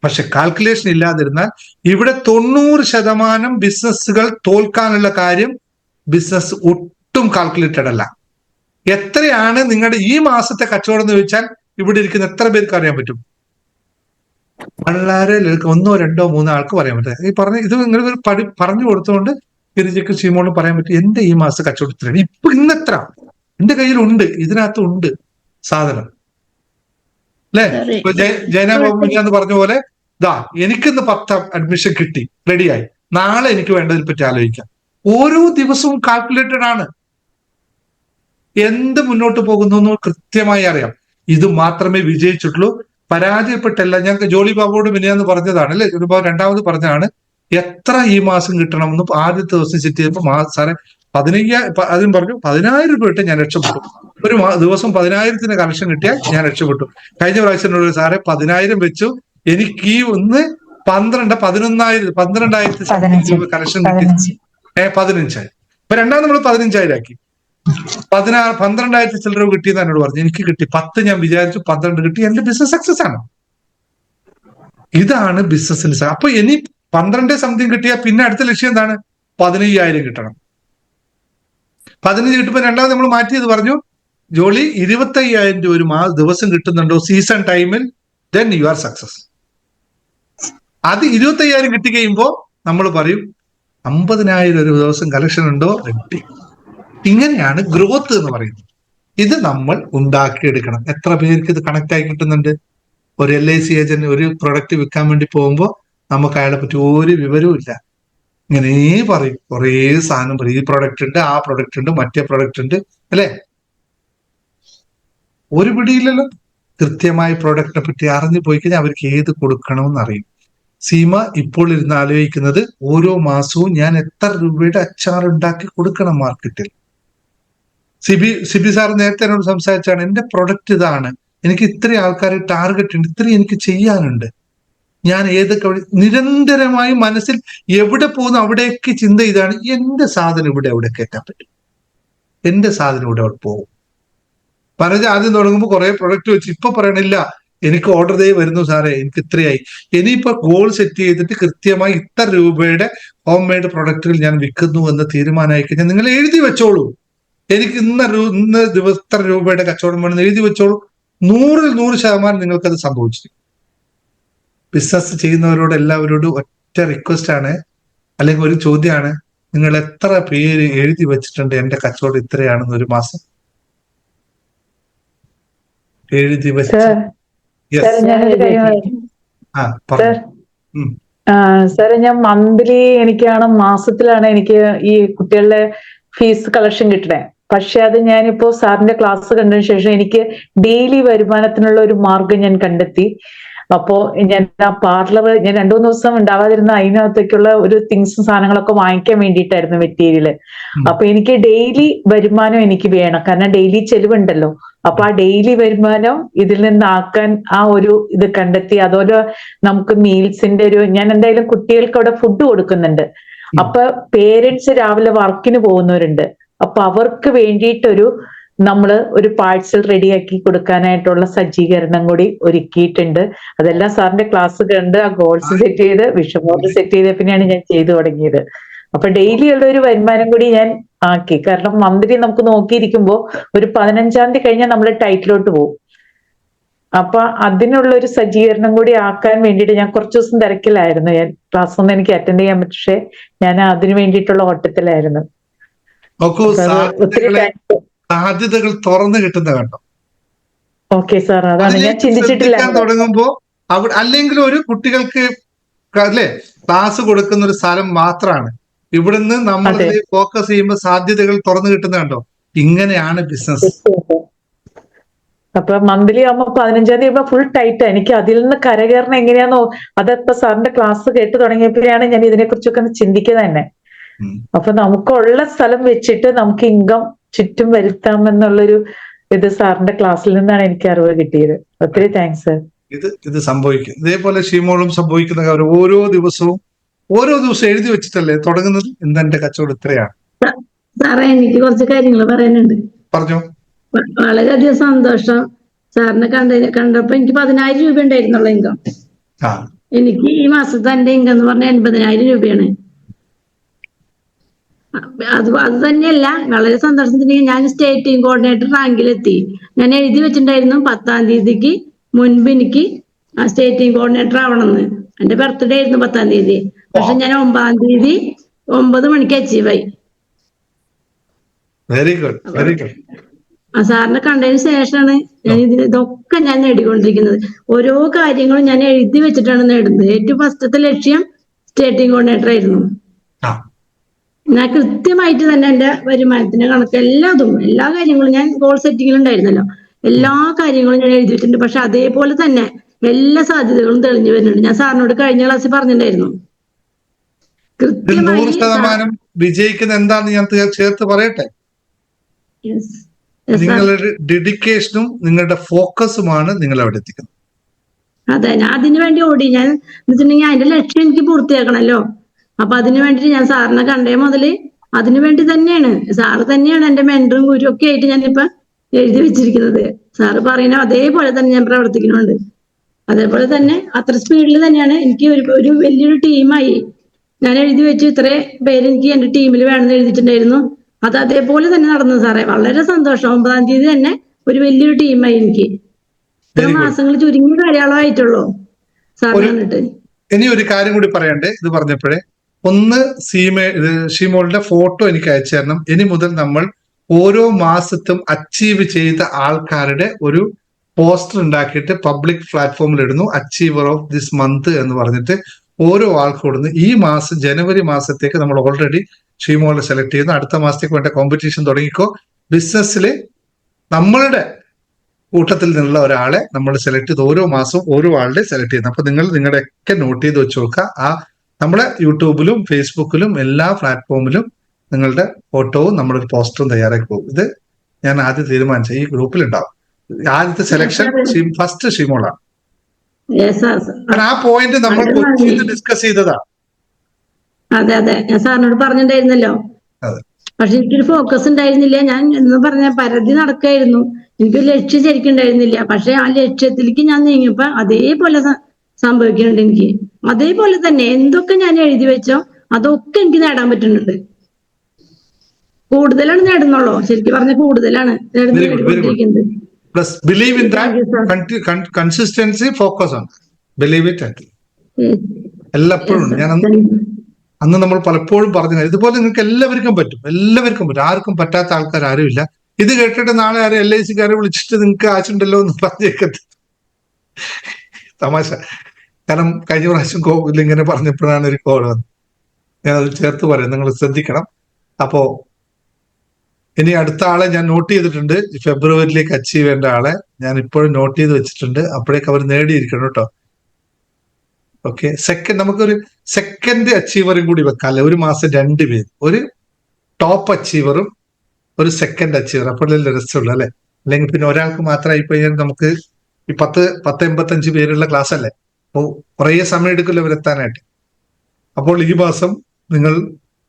പക്ഷെ കാൽക്കുലേഷൻ ഇല്ലാതിരുന്നാൽ ഇവിടെ 90% ബിസിനസ്സുകൾ തോൽക്കാനുള്ള കാര്യം ബിസിനസ് ഒട്ടും കാൽക്കുലേറ്റഡ് അല്ല. എത്രയാണ് നിങ്ങളുടെ ഈ മാസത്തെ കച്ചവടം എന്ന് ചോദിച്ചാൽ ഇവിടെ ഇരിക്കുന്ന എത്ര പേർക്ക് അറിയാൻ പറ്റും? വളരെ 1, 2, 3 ആൾക്ക് പറയാൻ പറ്റും. ഈ പറഞ്ഞ ഇത് നിങ്ങൾ പറഞ്ഞു കൊടുത്തുകൊണ്ട് ഗിരിജയ്ക്ക് ഷീമോളും പറയാൻ പറ്റും, എന്റെ ഈ മാസം കച്ചവടത്തിലാണ് ഇപ്പൊ ഇന്നെത്ര എന്റെ കയ്യിലുണ്ട്, ഇതിനകത്ത് ഉണ്ട് സാധനം. അല്ലെ, ഇപ്പൊ ജയനാബാബു എന്ന് പറഞ്ഞ പോലെ ദാ എനിക്കിന്ന് 10 അഡ്മിഷൻ കിട്ടി, റെഡിയായി, നാളെ എനിക്ക് വേണ്ടതിനെ പറ്റി ആലോചിക്കാം. ഓരോ ദിവസവും കാൽക്കുലേറ്റഡ് ആണ്. എന്ത് മുന്നോട്ട് പോകുന്നു എന്ന് കൃത്യമായി അറിയാം. ഇത് മാത്രമേ വിജയിച്ചിട്ടുള്ളൂ, പരാജയപ്പെട്ടല്ല. ഞങ്ങൾക്ക് ജോളി ബാബുவோട് മിനിയാന്ന് പറഞ്ഞതാണ് അല്ലെ, ജോളി ബാബു രണ്ടാമത് പറഞ്ഞതാണ് എത്ര ഈ മാസം കിട്ടണമെന്ന്. ആദ്യത്തെ ദിവസം സെറ്റ് ചെയ്തപ്പോ സാറേ 15,000 അതിന് പറഞ്ഞു 10,000 രൂപ ഇട്ട് ഞാൻ രക്ഷപ്പെട്ടു. ഒരു ദിവസം 10,000 കളക്ഷൻ കിട്ടിയാൽ ഞാൻ രക്ഷപ്പെട്ടു. കഴിഞ്ഞ പ്രാവശ്യം സാറേ 10,000 വെച്ചു, എനിക്ക് ഈ 12,000 കളക്ഷൻ കിട്ടി. 15,000. ഇപ്പൊ രണ്ടാമത് നമ്മൾ 15,000 ആക്കി. 12,000 ചില്ലറ കിട്ടിയെന്ന് എന്നോട് പറഞ്ഞു. എനിക്ക് കിട്ടി 10, ഞാൻ വിചാരിച്ചു 12 കിട്ടി. എന്റെ ബിസിനസ് സക്സസ് ആണ്. ഇതാണ് ബിസിനസിന്. അപ്പൊ ഇനി 12 സംതിങ് കിട്ടിയാൽ പിന്നെ അടുത്ത ലക്ഷ്യം എന്താണ്? 15,000 കിട്ടണം. 15 കിട്ടുമ്പോൾ രണ്ടാമത് നമ്മൾ മാറ്റിയത് പറഞ്ഞു, ജോളി 25,000 രൂപ ഒരു ദിവസം കിട്ടുന്നുണ്ടോ സീസൺ ടൈമിൽ, ദെൻ യു ആർ സക്സസ്. അത് 25,000 കിട്ടി കഴിയുമ്പോൾ നമ്മൾ പറയും 50,000 ഒരു ദിവസം കളക്ഷൻ ഉണ്ടോ, റെഡി. ഇങ്ങനെയാണ് ഗ്രോത്ത് എന്ന് പറയുന്നത്. ഇത് നമ്മൾ ഉണ്ടാക്കിയെടുക്കണം. എത്ര പേർക്ക് ഇത് കണക്ട് ആയി കിട്ടുന്നുണ്ട്? ഒരു LIC ഏജന്റ് ഒരു പ്രൊഡക്റ്റ് വിൽക്കാൻ വേണ്ടി പോകുമ്പോൾ നമുക്ക് അയാളെ പറ്റി ഒരു വിവരവും ഇല്ല. ഇങ്ങനെ പറയും, കുറേ സാധനം പറയും, ഈ പ്രൊഡക്റ്റ് ഉണ്ട്, ആ പ്രൊഡക്റ്റ് ഉണ്ട്, മറ്റേ പ്രൊഡക്റ്റ് ഉണ്ട്, അല്ലെ? ഒരു പിടിയില്ലല്ലോ. കൃത്യമായി പ്രൊഡക്റ്റിനെ പറ്റി അറിഞ്ഞു പോയി കഴിഞ്ഞാൽ അവർക്ക് ഏത് കൊടുക്കണമെന്ന് അറിയും. സീമ ഇപ്പോൾ ഇരുന്ന് ആലോചിക്കുന്നത് ഓരോ മാസവും ഞാൻ എത്ര രൂപയുടെ അച്ചാർ ഉണ്ടാക്കി കൊടുക്കണം മാർക്കറ്റിൽ. സിബി സാർ നേരത്തെ എന്നോട് സംസാരിച്ചാണ്, എന്റെ പ്രൊഡക്റ്റ് ഇതാണ്, എനിക്ക് ഇത്രയും ആൾക്കാരെ ടാർഗറ്റ് ഉണ്ട്, ഇത്രയും എനിക്ക് ചെയ്യാനുണ്ട്, ഞാൻ ഏതൊക്കെ നിരന്തരമായി മനസ്സിൽ എവിടെ പോകുന്നു അവിടേക്ക് ചിന്ത ഇതാണ്, എന്റെ സാധനം ഇവിടെ എവിടെ കയറ്റാൻ പറ്റും, എന്റെ സാധനം ഇവിടെ അവിടെ പോകും. പറഞ്ഞ ആദ്യം തുടങ്ങുമ്പോൾ കുറെ പ്രൊഡക്റ്റ് വെച്ച് ഇപ്പൊ പറയണില്ല, എനിക്ക് ഓർഡർ ചെയ്ത് വരുന്നു സാറേ, എനിക്ക് ഇത്രയായി. ഇനിയിപ്പോ ഗോൾ സെറ്റ് ചെയ്തിട്ട് കൃത്യമായി ഇത്ര രൂപയുടെ ഹോം മെയ്ഡ് പ്രൊഡക്റ്റുകൾ ഞാൻ വിൽക്കുന്നു എന്ന് തീരുമാനമായി കഴിഞ്ഞാൽ നിങ്ങൾ എഴുതി വെച്ചോളൂ. എനിക്ക് ഇന്ന് ദിവസം ഇത്ര രൂപയുടെ കച്ചവടം വേണമെന്ന് എഴുതി വെച്ചോളൂ. 100% നിങ്ങൾക്കത് സംഭവിച്ചിരിക്കും. ബിസിനസ് ചെയ്യുന്നവരോട് എല്ലാവരോടും ഒറ്റ റിക്വസ്റ്റ് ആണ്, അല്ലെങ്കിൽ ഒരു ചോദ്യമാണ്, നിങ്ങൾ എത്ര പേര് എഴുതി വെച്ചിട്ടുണ്ട് എന്റെ കച്ചവടം ഇത്രയാണെന്ന് ഒരു മാസം എഴുതി വെച്ച്? സാറേ, ഞാൻ മന്ത്ലി എനിക്കാണ്, മാസത്തിലാണ് എനിക്ക് ഈ കുട്ടികളുടെ ഫീസ് കളക്ഷൻ കിട്ടണേ. പക്ഷെ അത് ഞാനിപ്പോ സാറിന്റെ ക്ലാസ് കണ്ടതിന് ശേഷം എനിക്ക് ഡെയിലി വരുമാനത്തിനുള്ള ഒരു മാർഗം ഞാൻ കണ്ടെത്തി. അപ്പോ ഞാൻ ആ പാർലർ ഞാൻ 2-3 ദിവസം ഉണ്ടാവാതിരുന്ന അതിനകത്തേക്കുള്ള ഒരു തിങ്സും സാധനങ്ങളൊക്കെ വാങ്ങിക്കാൻ വേണ്ടിയിട്ടായിരുന്നു മെറ്റീരിയല്. അപ്പൊ എനിക്ക് ഡെയിലി വരുമാനം എനിക്ക് വേണം, കാരണം ഡെയിലി ചെലവുണ്ടല്ലോ. അപ്പൊ ആ ഡെയിലി വരുമാനം ഇതിൽ നിന്നാക്കാൻ ആ ഒരു ഇത് കണ്ടെത്തി. അതുപോലെ നമുക്ക് മീൽസിന്റെ ഞാൻ എന്തായാലും കുട്ടികൾക്ക് അവിടെ ഫുഡ് കൊടുക്കുന്നുണ്ട്. അപ്പൊ പേരൻസ് രാവിലെ വർക്കിന് പോകുന്നവരുണ്ട്. അപ്പൊ അവർക്ക് വേണ്ടിയിട്ടൊരു നമ്മള് ഒരു പാഴ്സൽ റെഡിയാക്കി കൊടുക്കാനായിട്ടുള്ള സജ്ജീകരണം കൂടി ഒരുക്കിയിട്ടുണ്ട്. അതെല്ലാം സാറിന്റെ ക്ലാസ് കണ്ട് ആ ഗോൾസ് സെറ്റ് ചെയ്ത് വിഷൻ ബോർഡ് സെറ്റ് ചെയ്ത പിന്നെയാണ് ഞാൻ ചെയ്തു തുടങ്ങിയത്. അപ്പൊ ഡെയിലി ഉള്ള ഒരു വരുമാനം കൂടി ഞാൻ ആക്കി. കാരണം മന്ത്ലി നമുക്ക് നോക്കിയിരിക്കുമ്പോ ഒരു 15-ാം തീയതി കഴിഞ്ഞാൽ നമ്മൾ ടൈറ്റിലോട്ട് പോകും. അപ്പൊ അതിനുള്ള ഒരു സജ്ജീകരണം കൂടി ആക്കാൻ വേണ്ടിയിട്ട് ഞാൻ കുറച്ചു ദിവസം തിരക്കിലായിരുന്നു. ഞാൻ ക്ലാസ് ഒന്നും എനിക്ക് അറ്റൻഡ് ചെയ്യാൻ പറ്റും, പക്ഷെ ഞാൻ അതിനു വേണ്ടിയിട്ടുള്ള ഓട്ടത്തിലായിരുന്നു. സാധ്യതകൾ തുറന്നു കിട്ടുന്ന കണ്ടോ? ഓക്കെ സാർ, അതാണ് ഞാൻ ചിന്തിച്ചിട്ടില്ല. തുടങ്ങുമ്പോ അല്ലെങ്കിൽ ഒരു കുട്ടികൾക്ക് അല്ലെ ക്ലാസ് കൊടുക്കുന്ന ഒരു സ്ഥലം മാത്രമാണ്. ഇവിടുന്ന് നമ്മൾ ഫോക്കസ് ചെയ്യുമ്പോൾ സാധ്യതകൾ തുറന്നു കിട്ടുന്ന കണ്ടോ? ഇങ്ങനെയാണ് ബിസിനസ്. അപ്പൊ മന്ത്ലി ആകുമ്പോ 15-ാം തീയതി ഫുൾ ടൈറ്റ്. എനിക്ക് അതിൽ നിന്ന് കരകയറണം എങ്ങനെയാണോ, അതപ്പോ സാറിന്റെ ക്ലാസ് കേട്ട് തുടങ്ങിയപ്പോഴാണ് ഞാൻ ഇതിനെ കുറിച്ചൊക്കെ ചിന്തിക്കുന്നത് തന്നെ. അപ്പൊ നമുക്കുള്ള സ്ഥലം വെച്ചിട്ട് നമുക്ക് ഇൻകം ചുറ്റും വരുത്താമെന്നുള്ളൊരു ഇത് സാറിന്റെ ക്ലാസ്സിൽ നിന്നാണ് എനിക്ക് അറിവ് കിട്ടിയത്. ഒത്തിരി താങ്ക്സ് സർ. ഇത് സംഭവിക്കും. ഇതേപോലെ ഷീമോളും സംഭവിക്കുന്ന കാര്യം ഓരോ ദിവസവും എഴുതി വെച്ചിട്ടല്ലേ തുടങ്ങുന്നത്. എന്റെ കച്ചവടം ഇത്രയാണ്. സാറേ, എനിക്ക് കുറച്ച് കാര്യങ്ങൾ പറയാനുണ്ട്. പറഞ്ഞോ. വളരെയധികം സന്തോഷം സാറിനെ കണ്ടപ്പോ. എനിക്ക് 10,000 രൂപ ഉണ്ടായിരുന്നുള്ള ഇൻകം. എനിക്ക് ഈ മാസത്തെ എന്റെ ഇൻകം എന്ന് പറഞ്ഞാൽ 80,000 രൂപയാണ്. അത് തന്നെയല്ല, വളരെ സന്തോഷത്തിന് ഞാൻ സ്റ്റേറ്റ് ടീം കോർഡിനേറ്റർ റാങ്കിലെത്തി. ഞാൻ എഴുതി വെച്ചിട്ടുണ്ടായിരുന്നു 10-ാം തീയതിക്ക് മുൻപ് എനിക്ക് സ്റ്റേറ്റ് ടീം കോർഡിനേറ്റർ ആവണമെന്ന്. എന്റെ ബർത്ത്ഡേ ആയിരുന്നു 10-ാം തീയതി. പക്ഷെ ഞാൻ 9-ാം തീയതി 9 മണിക്ക് അച്ചീവായി. Very good, very good. സാറിനെ കണ്ടതിന് ശേഷമാണ് ഞാൻ ഇതൊക്കെ ഞാൻ നേടിക്കൊണ്ടിരിക്കുന്നത്. ഓരോ കാര്യങ്ങളും ഞാൻ എഴുതി വെച്ചിട്ടാണ് നേടുന്നത്. ഏറ്റവും ഫസ്റ്റത്തെ ലക്ഷ്യം സ്റ്റേറ്റ് ടീം കോർഡിനേറ്റർ ആയിരുന്നു. ഞാൻ കൃത്യമായിട്ട് തന്നെ എന്റെ വരുമാനത്തിന്റെ കണക്ക് എല്ലാ കാര്യങ്ങളും ഞാൻ ഗോൾ സെറ്റിങ്ങിലുണ്ടായിരുന്നല്ലോ, എല്ലാ കാര്യങ്ങളും ഞാൻ എഴുതി വെച്ചിട്ടുണ്ട്. പക്ഷെ അതേപോലെ തന്നെ എല്ലാ സാധ്യതകളും തെളിഞ്ഞു വരുന്നുണ്ട്. ഞാൻ സാറിനോട് കഴിഞ്ഞ ക്ലാസ്സിൽ പറഞ്ഞിട്ടുണ്ടായിരുന്നു. കൃത്യമായി 100% വിജയിക്കുന്ന എന്താന്ന് ഞാൻ ചേർത്ത് പറയട്ടെ. നിങ്ങളുടെ ഡെഡിക്കേഷനും നിങ്ങളുടെ ഫോക്കസുമാണ് നിങ്ങൾ അവിടെ എത്തിക്കുന്നത്. അതെ, ഞാൻ അതിനു വേണ്ടി ഓടി. ഞാൻ വെച്ചിട്ടുണ്ടെങ്കിൽ അതിന്റെ ലക്ഷ്യം എനിക്ക് പൂർത്തിയാക്കണല്ലോ. അപ്പൊ അതിനു വേണ്ടിട്ട് ഞാൻ സാറിനെ കണ്ടേ മുതല് അതിനു വേണ്ടി തന്നെയാണ്. സാറ് തന്നെയാണ് എന്റെ മെന്ററും ഗുരു ഒക്കെ ആയിട്ട് ഞാനിപ്പോ എഴുതി വെച്ചിരിക്കുന്നത്. സാറ് പറയുന്ന അതേപോലെ തന്നെ ഞാൻ പ്രവർത്തിക്കുന്നുണ്ട്. അതേപോലെ തന്നെ അത്ര സ്പീഡിൽ തന്നെയാണ് എനിക്ക് ഒരു വലിയൊരു ടീമായി ഞാൻ എഴുതി വെച്ചു. ഇത്രേ പേര് എനിക്ക് എന്റെ ടീമിൽ വേണമെന്ന് എഴുതിയിട്ടുണ്ടായിരുന്നു. അത് അതേപോലെ തന്നെ നടന്നു സാറേ. വളരെ സന്തോഷം. 9-ാം തീയതി തന്നെ ഒരു വലിയൊരു ടീമായി എനിക്ക്. ഇത്ര മാസങ്ങൾ ചുരുങ്ങിയ കാര്യങ്ങളായിട്ടുള്ളൂ സാർ വന്നിട്ട്. ഇനി ഒരു കാര്യം കൂടി പറയണ്ടേ, ഇത് പറഞ്ഞപ്പോഴേ. ഒന്ന്, ഷീമോളുടെ ഫോട്ടോ എനിക്ക് അയച്ചു തരണം. ഇനി മുതൽ നമ്മൾ ഓരോ മാസത്തും അച്ചീവ് ചെയ്ത ആൾക്കാരുടെ ഒരു പോസ്റ്റർ ഉണ്ടാക്കിയിട്ട് പബ്ലിക് പ്ലാറ്റ്ഫോമിൽ ഇടുന്നു. അച്ചീവർ ഓഫ് ദിസ് മന്ത് എന്ന് പറഞ്ഞിട്ട് ഓരോ ആൾക്കും ഇടുന്നു. ഈ മാസം ജനുവരി മാസത്തേക്ക് നമ്മൾ ഓൾറെഡി ഷീമോളെ സെലക്ട് ചെയ്യുന്നു. അടുത്ത മാസത്തേക്ക് വേണ്ട കോമ്പറ്റീഷൻ തുടങ്ങിക്കോ. ബിസിനസ്സിൽ നമ്മളുടെ കൂട്ടത്തിൽ നിന്നുള്ള ഒരാളെ നമ്മൾ സെലക്ട് ചെയ്ത് ഓരോ മാസവും ഓരോ ആളുടെ സെലക്ട് ചെയ്യുന്നത്. അപ്പൊ നിങ്ങൾ നിങ്ങളുടെയൊക്കെ നോട്ട് ചെയ്ത് വെച്ച് നോക്കുക. നമ്മുടെ യൂട്യൂബിലും ഫേസ്ബുക്കിലും എല്ലാ പ്ലാറ്റ്ഫോമിലും നിങ്ങളുടെ ഫോട്ടോവും നമ്മളൊരു പോസ്റ്ററും തയ്യാറാക്കി പോകും. ഇത് ഞാൻ ആദ്യം തീരുമാനിച്ച ഈ ഗ്രൂപ്പിൽ ഉണ്ടാവും. ആദ്യത്തെ സെലക്ഷൻ ഫസ്റ്റ് ഷിമോളാണ്. കാരണം ആ പോയിന്റ് നമ്മൾ ഡിസ്കസ് ചെയ്തതാണ്. അതെ അതെ, ഞാൻ സാറിനോട് പറഞ്ഞിട്ടുണ്ടായിരുന്നല്ലോ. പക്ഷെ എനിക്കൊരു ഫോക്കസ് ഉണ്ടായിരുന്നില്ല. ഞാൻ എന്ന് പറഞ്ഞ പരതി നടക്കായിരുന്നു. എനിക്കൊരു ലക്ഷ്യം ശരിക്കും ഉണ്ടായിരുന്നില്ല. പക്ഷെ ആ ലക്ഷ്യത്തിലേക്ക് ഞാൻ നീങ്ങിയപ്പോ അതേപോലെ സംഭവിക്കുന്നുണ്ട് എനിക്ക്. അതേപോലെ തന്നെ എന്തൊക്കെ ഞാൻ എഴുതി വെച്ചോ അതൊക്കെ എനിക്ക് നേടാൻ പറ്റുന്നുണ്ട്. കൂടുതലാണ് നേടുന്നുള്ളൂ. ശരിക്കും പറഞ്ഞ കൂടുതലാണ് നേടിക്കൊണ്ടിരിക്കുന്നത്. Believe in that consistency, focus on believe it. എല്ലാപ്പോഴും ഞാൻ അന്ന് നമ്മൾ പലപ്പോഴും പറഞ്ഞു ഇതുപോലെ നിങ്ങൾക്ക് എല്ലാവർക്കും പറ്റും. ആർക്കും പറ്റാത്ത ആൾക്കാർ ആരുമില്ല. ഇത് കേട്ടിട്ട് നാളെ ആരും LIC-കാരെ വിളിച്ചിട്ട് നിങ്ങൾക്ക് ആശുണ്ടല്ലോ എന്ന് പറഞ്ഞേക്കത്ത് തമാശ. കാരണം കഴിഞ്ഞ പ്രാവശ്യം കോവിൽ ഇങ്ങനെ പറഞ്ഞപ്പോഴാണ് ഒരു കോൾ വന്നത്. ഞാനത് ചേർത്ത് പറയാം, നിങ്ങൾ ശ്രദ്ധിക്കണം. അപ്പോ ഇനി അടുത്ത ആളെ ഞാൻ നോട്ട് ചെയ്തിട്ടുണ്ട്. ഫെബ്രുവരിയിലേക്ക് അച്ചീവ് ചെയ്യേണ്ട ആളെ ഞാൻ ഇപ്പോഴും നോട്ട് ചെയ്ത് വെച്ചിട്ടുണ്ട്. അപ്പോഴേക്ക് അവർ നേടിയിരിക്കണം കേട്ടോ. ഓക്കെ, നമുക്കൊരു സെക്കൻഡ് അച്ചീവറും കൂടി വെക്കാല്ലേ. ഒരു മാസം 2 പേര്, ഒരു ടോപ്പ് അച്ചീവറും ഒരു സെക്കൻഡ് അച്ചീവർ. അപ്പോഴല്ലേ രസമുള്ളൂ അല്ലെ? അല്ലെങ്കിൽ പിന്നെ ഒരാൾക്ക് മാത്രമായി കഴിഞ്ഞാൽ നമുക്ക് ഈ 10-85 പേരുള്ള ക്ലാസ് അല്ലേ. അപ്പോൾ കുറേ സമയം എടുക്കില്ല ഇവരെത്താനായിട്ട്. അപ്പോൾ ഈ മാസം നിങ്ങൾ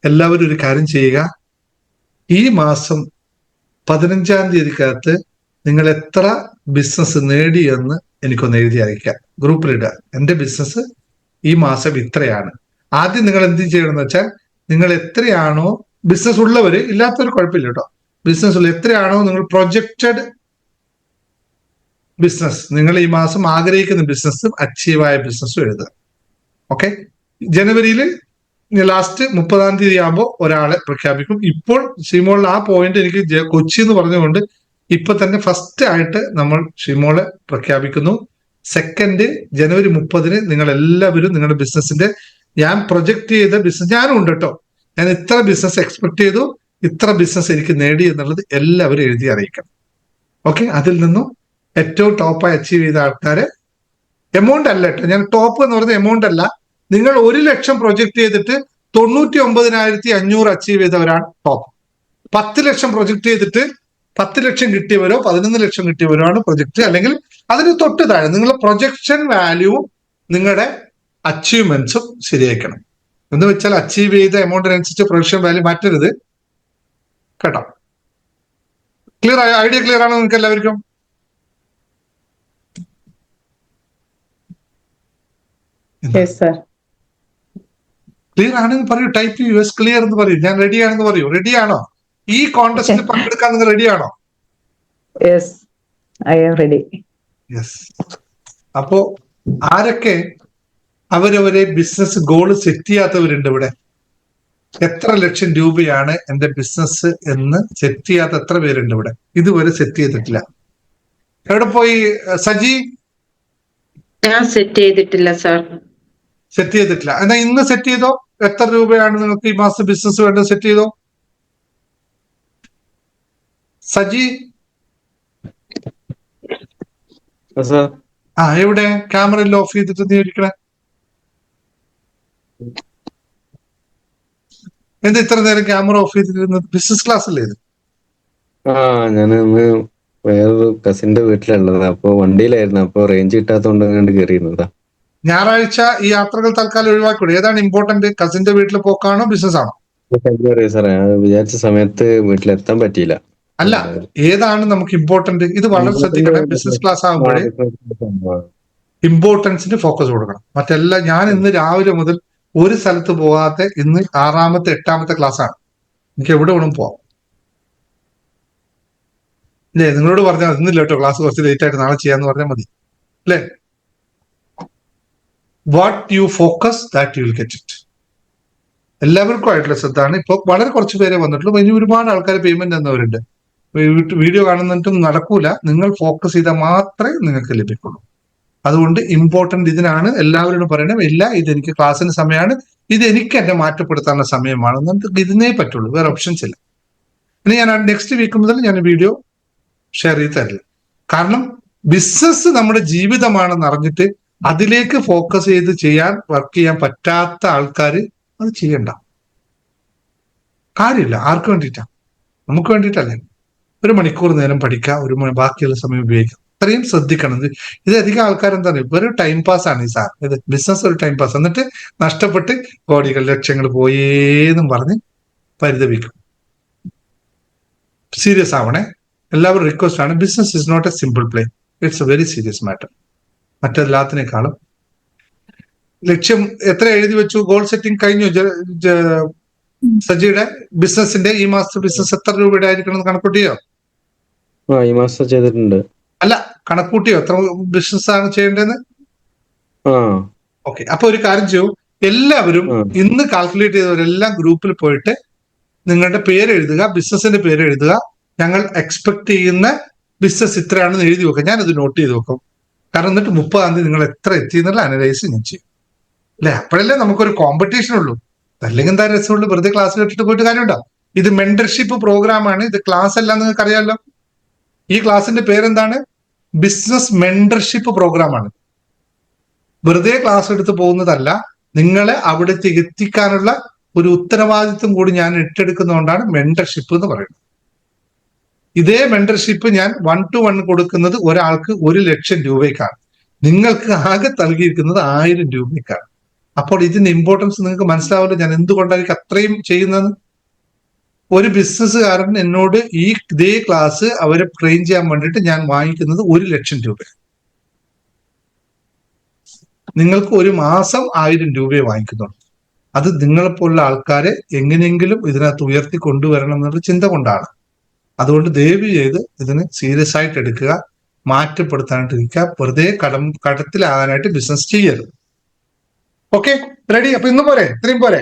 എല്ലാവരും ഒരു കാര്യം ചെയ്യുക. ഈ മാസം 15-ാം തീയതിക്കകത്ത് നിങ്ങൾ എത്ര ബിസിനസ് നേടിയെന്ന് എനിക്കൊന്ന് എഴുതി അയക്കാം. ഗ്രൂപ്പിലിടുക. എന്റെ ബിസിനസ് ഈ മാസം ഇത്രയാണ്. ആദ്യം നിങ്ങൾ എന്ത് ചെയ്യണമെന്ന് വെച്ചാൽ നിങ്ങൾ എത്രയാണോ ബിസിനസ് ഉള്ളവര്, ഇല്ലാത്തവർ കുഴപ്പമില്ല കേട്ടോ. ബിസിനസ് ഉള്ള എത്രയാണോ നിങ്ങൾ പ്രൊജക്റ്റഡ് ബിസിനസ്, നിങ്ങൾ ഈ മാസം ആഗ്രഹിക്കുന്ന ബിസിനസ്സും അച്ചീവായ ബിസിനസ്സും എഴുതുക. ഓക്കെ, ജനുവരിയിൽ ലാസ്റ്റ് 30-ാം തീയതി ആകുമ്പോൾ ഒരാളെ പ്രഖ്യാപിക്കും. ഇപ്പോൾ ഷിമോളിൽ ആ പോയിന്റ് എനിക്ക് കൊച്ചി എന്ന് പറഞ്ഞുകൊണ്ട് ഇപ്പൊ തന്നെ ഫസ്റ്റ് ആയിട്ട് നമ്മൾ ഷിമോളെ പ്രഖ്യാപിക്കുന്നു. സെക്കൻഡ് ജനുവരി 30-ന് നിങ്ങൾ എല്ലാവരും നിങ്ങളുടെ ബിസിനസിന്റെ ഞാൻ പ്രൊജക്ട് ചെയ്ത ബിസിനസ് ഞാനും ഉണ്ട് കേട്ടോ. ഞാൻ ഇത്ര ബിസിനസ് എക്സ്പെക്ട് ചെയ്തു, ഇത്ര ബിസിനസ് എനിക്ക് നേടി എന്നുള്ളത് എല്ലാവരും എഴുതി അറിയിക്കണം. ഓക്കെ, അതിൽ നിന്നും ഏറ്റവും ടോപ്പായി അച്ചീവ് ചെയ്ത ആൾക്കാര് എമൗണ്ട് അല്ല കേട്ടോ. ഞാൻ ടോപ്പ് എന്ന് പറയുന്നത് എമൗണ്ട് അല്ല. നിങ്ങൾ 1 ലക്ഷം പ്രൊജക്ട് ചെയ്തിട്ട് 99,500 അച്ചീവ് ചെയ്തവരാണ് ടോപ്പ്. 10 ലക്ഷം പ്രൊജക്ട് ചെയ്തിട്ട് 10 ലക്ഷം കിട്ടിയവരോ 11 ലക്ഷം കിട്ടിയവരോ ആണ് പ്രൊജക്ട്. അല്ലെങ്കിൽ അതിന് തൊട്ട് താഴെ നിങ്ങളുടെ പ്രൊജക്ഷൻ വാല്യൂവും നിങ്ങളുടെ അച്ചീവ്മെന്റ്സും ശരിയാക്കണം. എന്ന് വെച്ചാൽ അച്ചീവ് ചെയ്ത എമൗണ്ടിനനുസരിച്ച് പ്രൊജക്ഷൻ വാല്യൂ മാറ്റരുത് കേട്ടോ. ക്ലിയർ ആയ ഐഡിയ? ക്ലിയർ ആണോ നിങ്ങൾക്ക് എല്ലാവർക്കും? ക്ലിയർ ആണെന്ന് പറയൂ. ടൈപ്പ് ചെയ്യൂ. ക്ലിയർ എന്ന് പറയൂ. ഞാൻ റെഡി ആണെന്ന് പറയൂ. റെഡിയാണോ? ഈ കോൺടെസ്റ്റിൽ പങ്കെടുക്കാൻ നിങ്ങൾ റെഡിയാണോ? യെസ്. അപ്പോ ആരൊക്കെ അവരവരെ ബിസിനസ് ഗോള് സെറ്റ് ചെയ്യാത്തവരുണ്ട് ഇവിടെ? എത്ര ലക്ഷം രൂപയാണ് എന്റെ ബിസിനസ് എന്ന് സെറ്റ് ചെയ്യാത്ത എത്ര പേരുണ്ട് ഇവിടെ? ഇതുവരെ സെറ്റ് ചെയ്തിട്ടില്ല. എവിടെ പോയി സജി? ഞാൻ സെറ്റ് ചെയ്തിട്ടില്ല സാർ. സെറ്റ് ചെയ്തിട്ടില്ല. എന്നാ ഇന്ന് സെറ്റ് ചെയ്തോ. എത്ര രൂപയാണ് നിങ്ങൾക്ക് ഈ മാസം ബിസിനസ് വേണ്ടത്? സെറ്റ് ചെയ്തോ സജി. എവിടെ? ക്യാമറ എല്ലാം ഓഫ് ചെയ്തിട്ട് നീ ഇരിക്കണേ. എന്താ ഇത്ര നേരം ക്യാമറ ഓഫ് ചെയ്തിരുന്നത്? ബിസിനസ് ക്ലാസ് അല്ലേ ഇത്? ഞാൻ ഇന്ന് വേറൊരു കസിന്റെ വീട്ടിലുള്ളത്. അപ്പൊ വണ്ടിയിലായിരുന്നു. അപ്പൊ റേഞ്ച് കിട്ടാത്തോണ്ട് കണ്ട് കയറിയിരുന്നതാ. ഞായറാഴ്ച ഈ യാത്രകൾ തൽക്കാലം ഒഴിവാക്കൂടെ? ഏതാണ് ഇമ്പോർട്ടന്റ്? കസിന്റെ വീട്ടിൽ പോക്കാണോ ബിസിനസ് ആണോ? സാറേ, വിചാരിച്ച സമയത്ത് വീട്ടിലെത്താൻ പറ്റിയില്ല. അല്ല, ഏതാണ് നമുക്ക് ഇമ്പോർട്ടന്റ്? ഇത് വളരെ ശ്രദ്ധിക്കണം. ബിസിനസ് ക്ലാസ് ആകുമ്പോഴേ ഇമ്പോർട്ടൻസിന് ഫോക്കസ് കൊടുക്കണം. മറ്റെല്ലാം ഞാൻ ഇന്ന് രാവിലെ മുതൽ ഒരു സ്ഥലത്ത് പോകാതെ ഇന്ന് 6-ാമത്തെ 8-ാമത്തെ ക്ലാസ് ആണ്. എനിക്ക് എവിടെ വേണം പോവാം. അല്ലേ? നിങ്ങളോട് പറഞ്ഞാൽ ഇന്നില്ല കേട്ടോ, ക്ലാസ് കുറച്ച് ലേറ്റ് ആയിട്ട് നാളെ ചെയ്യാന്ന് പറഞ്ഞാൽ മതി അല്ലേ? What you focus that you will get it. എല്ലാവർക്കും ആയിട്ടുള്ള ശ്രദ്ധയാണ്. ഇപ്പൊ വളരെ കുറച്ച് പേരെ വന്നിട്ടുള്ളൂ. ഇനി ഒരുപാട് ആൾക്കാർ പേയ്മെന്റ് തന്നവരുണ്ട്. വീഡിയോ കാണുന്നിട്ടും നടക്കൂല. നിങ്ങൾ ഫോക്കസ് ചെയ്താൽ മാത്രമേ നിങ്ങൾക്ക് ലഭിക്കുള്ളൂ. അതുകൊണ്ട് ഇമ്പോർട്ടന്റ് ഇതിനാണ് എല്ലാവരോടും പറയണം. ഇല്ല, ഇതെനിക്ക് ക്ലാസ്സിന് സമയമാണ്, ഇത് എനിക്ക് എന്നെ മാറ്റപ്പെടുത്താനുള്ള സമയമാണ്. നമുക്ക് ഇതിനേ പറ്റുള്ളൂ, വേറെ ഓപ്ഷൻസ് ഇല്ല. ഇനി ഞാൻ നെക്സ്റ്റ് വീക്ക് മുതൽ ഞാൻ വീഡിയോ ഷെയർ ചെയ്ത് തരില്ല. കാരണം ബിസിനസ് നമ്മുടെ ജീവിതമാണെന്ന് അറിഞ്ഞിട്ട് അതിലേക്ക് ഫോക്കസ് ചെയ്ത് വർക്ക് ചെയ്യാൻ പറ്റാത്ത ആൾക്കാർ അത് ചെയ്യണ്ട. കാര്യമില്ല. ആർക്ക് വേണ്ടിയിട്ടാ? നമുക്ക് വേണ്ടിയിട്ടല്ലേ. 1 മണിക്കൂർ നേരം പഠിക്കുക, ബാക്കിയുള്ള സമയം ഉപയോഗിക്കുക. അത്രയും ശ്രദ്ധിക്കണം. ഇത് അധികം ആൾക്കാരെന്താണ് ഇവര് ടൈം പാസ് ആണ് ഈ സാർ. ഇത് ബിസിനസ് ഒരു ടൈം പാസ്. എന്നിട്ട് നഷ്ടപ്പെട്ട് കോടികൾ ലക്ഷങ്ങൾ പോയേന്നും പറഞ്ഞ് പരിതപിക്കും. സീരിയസ് ആവണേ. എല്ലാവരും റിക്വസ്റ്റ് ആണ്. Business is not a simple play. It's a very serious matter. മറ്റെല്ലാത്തിനേക്കാളും ലക്ഷ്യം എത്ര എഴുതി വെച്ചു? ഗോൾ സെറ്റിംഗ് കഴിഞ്ഞു സജിയുടെ? ബിസിനസിന്റെ ഈ മാസത്തെ ബിസിനസ് എത്ര രൂപയുടെ ആയിരിക്കണം എന്ന് കണക്കൂട്ടിയോ? ഈ മാസം ചെയ്തിട്ടുണ്ട്. അല്ല, കണക്കൂട്ടിയോ എത്ര ബിസിനസ് ആണ് ചെയ്യേണ്ടതെന്ന്? ഓക്കെ. അപ്പൊ ഒരു കാര്യം ചെയ്യൂ, എല്ലാവരും ഇന്ന് കാൽക്കുലേറ്റ് ചെയ്തവരെല്ലാം ഗ്രൂപ്പിൽ പോയിട്ട് നിങ്ങളുടെ പേര് എഴുതുക, ബിസിനസിന്റെ പേര് എഴുതുക. ഞങ്ങൾ എക്സ്പെക്ട് ചെയ്യുന്ന ബിസിനസ് ഇത്രയാണെന്ന് എഴുതി വെക്കാം. ഞാനത് നോട്ട് ചെയ്ത് വെക്കും. കാരണം എന്നിട്ട് 30-ാം തീയതി നിങ്ങൾ എത്ര എത്തി എന്നുള്ള അനലൈസ് ഞാൻ ചെയ്യും. അല്ലെ? അപ്പോഴല്ലേ നമുക്കൊരു കോമ്പറ്റീഷൻ ഉള്ളൂ. അല്ലെങ്കിൽ എന്താ രസമുള്ളൂ? വെറുതെ ക്ലാസ് കേട്ടിട്ട് പോയിട്ട് കാര്യമുണ്ടോ? ഇത് മെന്റർഷിപ്പ് പ്രോഗ്രാം ആണ്. ഇത് ക്ലാസ് അല്ല. നിങ്ങൾക്ക് അറിയാമല്ലോ. ഈ ക്ലാസിന്റെ പേരെന്താണ്? ബിസിനസ് മെന്റർഷിപ്പ് പ്രോഗ്രാം ആണ്. വെറുതെ ക്ലാസ് എടുത്ത് പോകുന്നതല്ല. നിങ്ങളെ അവിടേക്ക് എത്തിക്കാനുള്ള ഒരു ഉത്തരവാദിത്വം കൂടി ഞാൻ ഏറ്റെടുക്കുന്നതുകൊണ്ടാണ് മെന്റർഷിപ്പ് എന്ന് പറയുന്നത്. ഇതേ മെന്റർഷിപ്പ് ഞാൻ 1-to-1 കൊടുക്കുന്നത് ഒരാൾക്ക് 1,00,000 രൂപയ്ക്കാണ്. നിങ്ങൾക്ക് ആകെ നൽകിയിരിക്കുന്നത് 1000 രൂപയ്ക്കാണ്. അപ്പോൾ ഇതിന്റെ ഇമ്പോർട്ടൻസ് നിങ്ങൾക്ക് മനസ്സിലാവില്ല. ഞാൻ എന്തുകൊണ്ടായിരിക്കും അത്രയും ചെയ്യുന്നത്? ഒരു ബിസിനസ്സുകാരൻ എന്നോട് ഇതേ ക്ലാസ് അവരെ ട്രെയിൻ ചെയ്യാൻ വേണ്ടിയിട്ട് ഞാൻ വാങ്ങിക്കുന്നത് 1,00,000 രൂപ. നിങ്ങൾക്ക് ഒരു മാസം 1000 രൂപയെ വാങ്ങിക്കുന്നുള്ളൂ. അത് നിങ്ങളെപ്പോലുള്ള ആൾക്കാരെ എങ്ങനെയെങ്കിലും ഇതിനകത്ത് ഉയർത്തി കൊണ്ടുവരണം എന്നുള്ള ചിന്ത കൊണ്ടാണ്. അതുകൊണ്ട് ദയവ് ചെയ്ത് ഇതിന് സീരിയസ് ആയിട്ട് എടുക്കുക, മാറ്റപ്പെടുത്താനായിട്ടിരിക്കുക. വെറുതെ കടത്തിലാകാനായിട്ട് ബിസിനസ് ചെയ്യരുത്. Okay, ready? അപ്പൊ ഇന്ന് പോരെ? ഇത്രയും പോരെ?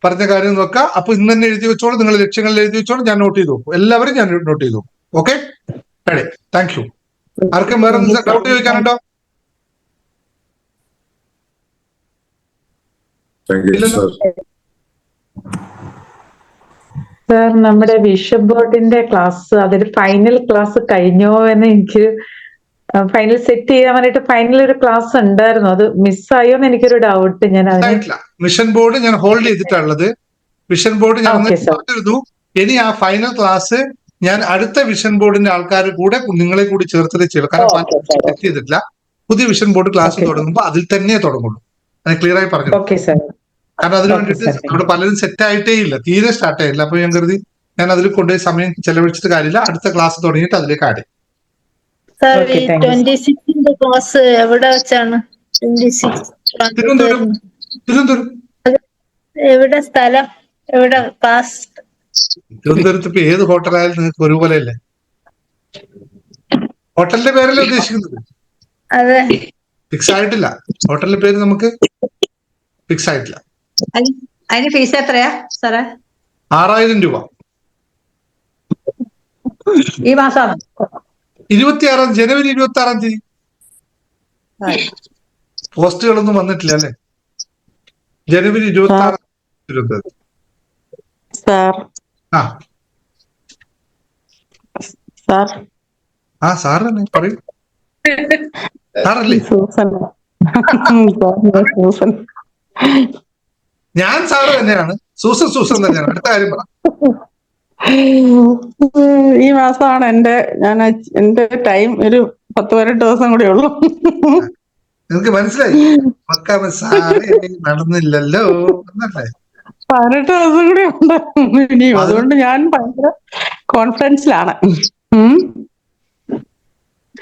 പറഞ്ഞ കാര്യം നോക്കാം. അപ്പൊ ഇന്ന് തന്നെ എഴുതി വെച്ചോളൂ. നിങ്ങൾ ലക്ഷ്യങ്ങളിൽ എഴുതി വെച്ചോളൂ. ഞാൻ നോട്ട് ചെയ്ത് നോക്കും. എല്ലാവരും ഞാൻ നോട്ട് ചെയ്ത് നോക്കും. Okay, ready? Thank you. ആർക്കും വേറെ ഡൗട്ട് ചോദിക്കാനുണ്ടോ? സാർ, നമ്മുടെ ബിഷപ്പ് ബോർഡിന്റെ ക്ലാസ് അതൊരു ഫൈനൽ ക്ലാസ് കഴിഞ്ഞോ എന്ന് എനിക്ക് ഫൈനൽ സെറ്റ് ചെയ്യാൻ വേണ്ടിട്ട് ഫൈനൽ ഒരു ക്ലാസ് ഉണ്ടായിരുന്നു. അത് മിസ്സായോ എന്ന് എനിക്കൊരു ഡൗട്ട്. ഞാൻ മിഷൻ ബോർഡ് ഞാൻ ഹോൾഡ് ചെയ്തിട്ടുള്ളത്. വിഷൻ ബോർഡ് ഞാൻ പറഞ്ഞിരുന്നു. ഇനി ആ ഫൈനൽ ക്ലാസ് ഞാൻ അടുത്ത വിഷൻ ബോർഡിന്റെ ആൾക്കാർ കൂടെ നിങ്ങളെ കൂടി ചേർത്തത് ചെയ്യും. കാരണം സെറ്റ് ചെയ്തിട്ടില്ല. പുതിയ വിഷൻ ബോർഡ് ക്ലാസ് തുടങ്ങുമ്പോൾ അതിൽ തന്നെ തുടങ്ങുള്ളൂ. അത് ക്ലിയർ ആയി പറഞ്ഞു. കാരണം അതിന് വേണ്ടിയിട്ട് അവിടെ പലരും സെറ്റ് ആയിട്ടേ ഇല്ല, തീരെ സ്റ്റാർട്ട് ആയില്ല. അപ്പൊ ഞാൻ കരുതി ഞാൻ അതിൽ കൊണ്ടുപോയി സമയം ചെലവഴിച്ചിട്ട് കാര്യമില്ല. അടുത്ത ക്ലാസ് തുടങ്ങിയിട്ട് അതിലേക്ക് ആഡ് ചെയ്യും. സാർ, ഈ 26ന്റെ ക്ലാസ് എവിടെ വെച്ചാണ്? 26 തിരുവനന്തപുരം. എവിടെ സ്ഥലം? എവിടെ ക്ലാസ്? തിരുവനന്തപുരത്ത് ഇപ്പൊ ഏത് ഹോട്ടലായാലും നിങ്ങൾക്ക് ഒരുപോലെ അല്ലേ? ഹോട്ടലിന്റെ പേരല്ലേ ഉദ്ദേശിക്കുന്നത്? അതെ, ഫിക്സ് ആയിട്ടില്ല. ഹോട്ടലിന്റെ പേര് നമുക്ക് ഫിക്സ് ആയിട്ടില്ല. അതിന് ഫീസ് എത്രയാ സാറേ? 6000 രൂപ. ഈ മാസം 26 ജനുവരി 26-ാം തീയതി. പോസ്റ്റുകളൊന്നും വന്നിട്ടില്ല അല്ലെ? ജനുവരി 26 തിരുവനന്തപുരത്ത്. സാർ തന്നെ പറയൂ. സാറല്ലേ? ഞാൻ സാറ് തന്നെയാണ്. സൂസൻ തന്നെയാണ്. അടുത്ത കാര്യം പറ. ഈ മാസമാണ് എന്റെ ടൈം. ഒരു 10-18 ദിവസം കൂടെ ഉള്ളൂ. നിങ്ങക്ക് മനസ്സിലായി? നടന്നില്ലല്ലോ എന്നല്ലേ? 18 ദിവസം കൂടെ ഉണ്ട് ഇനിയും. അതുകൊണ്ട് ഞാൻ ഭയങ്കര കോൺഫിഡൻസിലാണ്.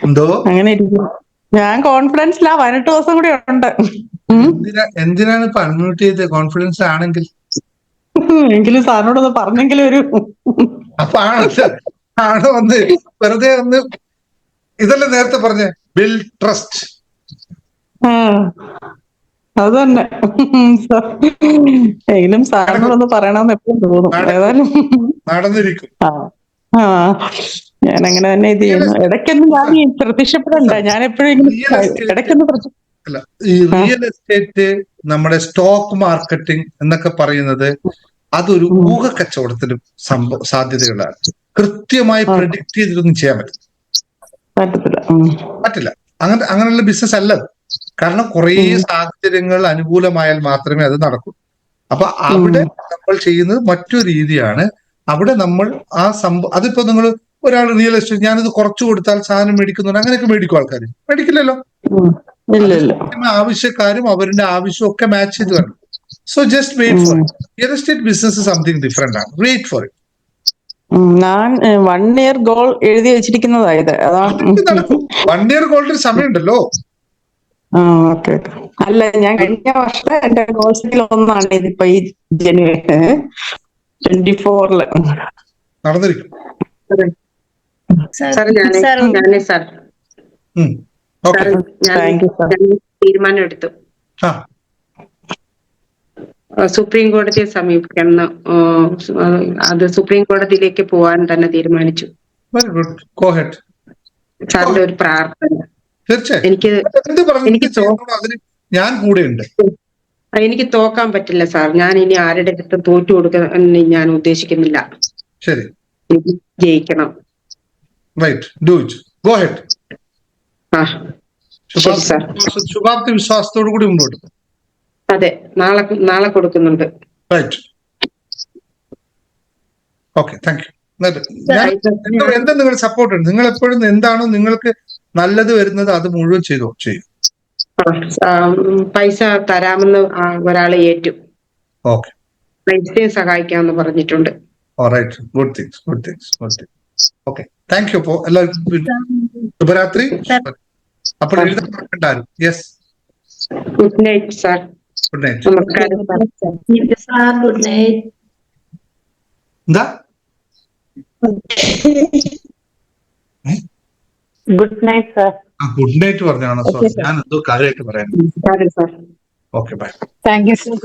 എന്തോ അങ്ങനെ ഇരിക്കും. ഞാൻ കോൺഫിഡൻസിലാ. 18 ദിവസം കൂടെ ഉണ്ട്. എന്തിനാണ് ഇപ്പൊ അൺമ്യൂട്ട് ചെയ്ത്? കോൺഫിഡൻസ് ആണെങ്കിൽ എങ്കിലും സാറിനോടൊന്ന് പറഞ്ഞെങ്കിലും ഒരു അപ്പൊ ആണോ ഒന്ന് വെറുതെ ഒന്ന് ഇതല്ലേ നേരത്തെ പറഞ്ഞേ? Build trust. അത് തന്നെ. എങ്കിലും സാറിനോടൊന്ന് പറയണമെന്ന് എപ്പോഴും തോന്നും. ഏതായാലും നടന്നിരിക്കും. ഞാൻ അങ്ങനെ തന്നെ ഇത് ചെയ്യുന്നു. ഇടയ്ക്കൊന്നും ഞാൻ പ്രത്യക്ഷപ്പെടണ്ട. ഞാൻ എപ്പോഴും ഇടയ്ക്കൊന്ന് ഈ റിയൽ എസ്റ്റേറ്റ്, നമ്മുടെ സ്റ്റോക്ക് മാർക്കറ്റിംഗ് എന്നൊക്കെ പറയുന്നത് അതൊരു ഊഹക്കച്ചവടത്തിന് സാധ്യതകളാണ്. കൃത്യമായി പ്രെഡിക്റ്റ് ചെയ്തിട്ടൊന്നും ചെയ്യാൻ പറ്റില്ല. അങ്ങനെയുള്ള ബിസിനസ് അല്ല അത്. കാരണം കുറേ സാഹചര്യങ്ങൾ അനുകൂലമായാൽ മാത്രമേ അത് നടക്കൂ. അപ്പൊ അവിടെ നമ്മൾ ചെയ്യുന്നത് മറ്റൊരു രീതിയാണ്. അവിടെ നമ്മൾ ആ സംഭവം, അതിപ്പോ നിങ്ങൾ ഒരാൾ റിയൽ എസ്റ്റേറ്റ്, ഞാനിത് കുറച്ചു കൊടുത്താൽ സാധനം മേടിക്കുന്നുണ്ട്, അങ്ങനെയൊക്കെ മേടിക്കും ആൾക്കാർ? മേടിക്കില്ലല്ലോ. ആവശ്യക്കാരും അവരുടെ ആവശ്യവും ഒക്കെ മാച്ച് ചെയ്ത് വരണം. So just wait for it. Real estate business something different ആണ്. Wait for it. ഞാൻ 1 year ഗോൾ എഴുതി വെച്ചിരിക്കുന്നതായത്. നടക്കും. 1 year ഗോളിന് സമയമുണ്ടല്ലോ. ഓക്കെ. അല്ല, ഞാൻ കഴിഞ്ഞ വർഷം എന്റെ ഗോൾസിൽ ഒന്നാണ് ഇതിപ്പോ ഈ ജനുവരി 24 നടന്നിരിക്കും. സാർ ഞാൻ തീരുമാനം എടുത്തു. സുപ്രീം കോടതിയെ സമീപിക്കണം. അത് സുപ്രീം കോടതിയിലേക്ക് പോവാൻ തന്നെ തീരുമാനിച്ചു. Very good. Go head. സാറിന്റെ ഒരു പ്രാർത്ഥന. തീർച്ചയായും ഞാൻ കൂടെയുണ്ട്. എനിക്ക് തോക്കാൻ പറ്റില്ല സാർ. ഞാൻ ഇനി ആരുടെ അടുത്ത് തോറ്റു കൊടുക്കാൻ ഞാൻ ഉദ്ദേശിക്കുന്നില്ല. ശരി, ജയിക്കണം. Right, do it. Go ahead. ശുഭാപ്തി വിശ്വാസത്തോടു കൂടി മുമ്പോട്ട്. അതെ, നാളെ കൊടുക്കുന്നുണ്ട്. റൈറ്റ്. Okay, thank you. എന്താ നിങ്ങളുടെ സപ്പോർട്ട് ഉണ്ട്? നിങ്ങൾ എപ്പോഴും എന്താണോ നിങ്ങൾക്ക് നല്ലത് വരുന്നത് അത് മുഴുവൻ ചെയ്യും. പൈസ തരാമെന്ന് ഒരാളെ ഏറ്റു. ഓക്കെ, പൈസയും സഹായിക്കാമെന്ന് പറഞ്ഞിട്ടുണ്ട്. Good things. Okay, thank you. അപ്പോ എല്ലാവർക്കും ശുഭരാത്രി. അപ്പോൾ എഴുതാൻ മറക്കണ്ടാരും. Yes, good night sir. Good night. നമസ്കാരം സാർ. Good night. എന്താ good night sir. Good night പറഞ്ഞാണോ? സോറി, ഞാൻ എന്തോ കാര്യമായിട്ട് പറയാൻ. Sir. Okay, bye. Thank you sir.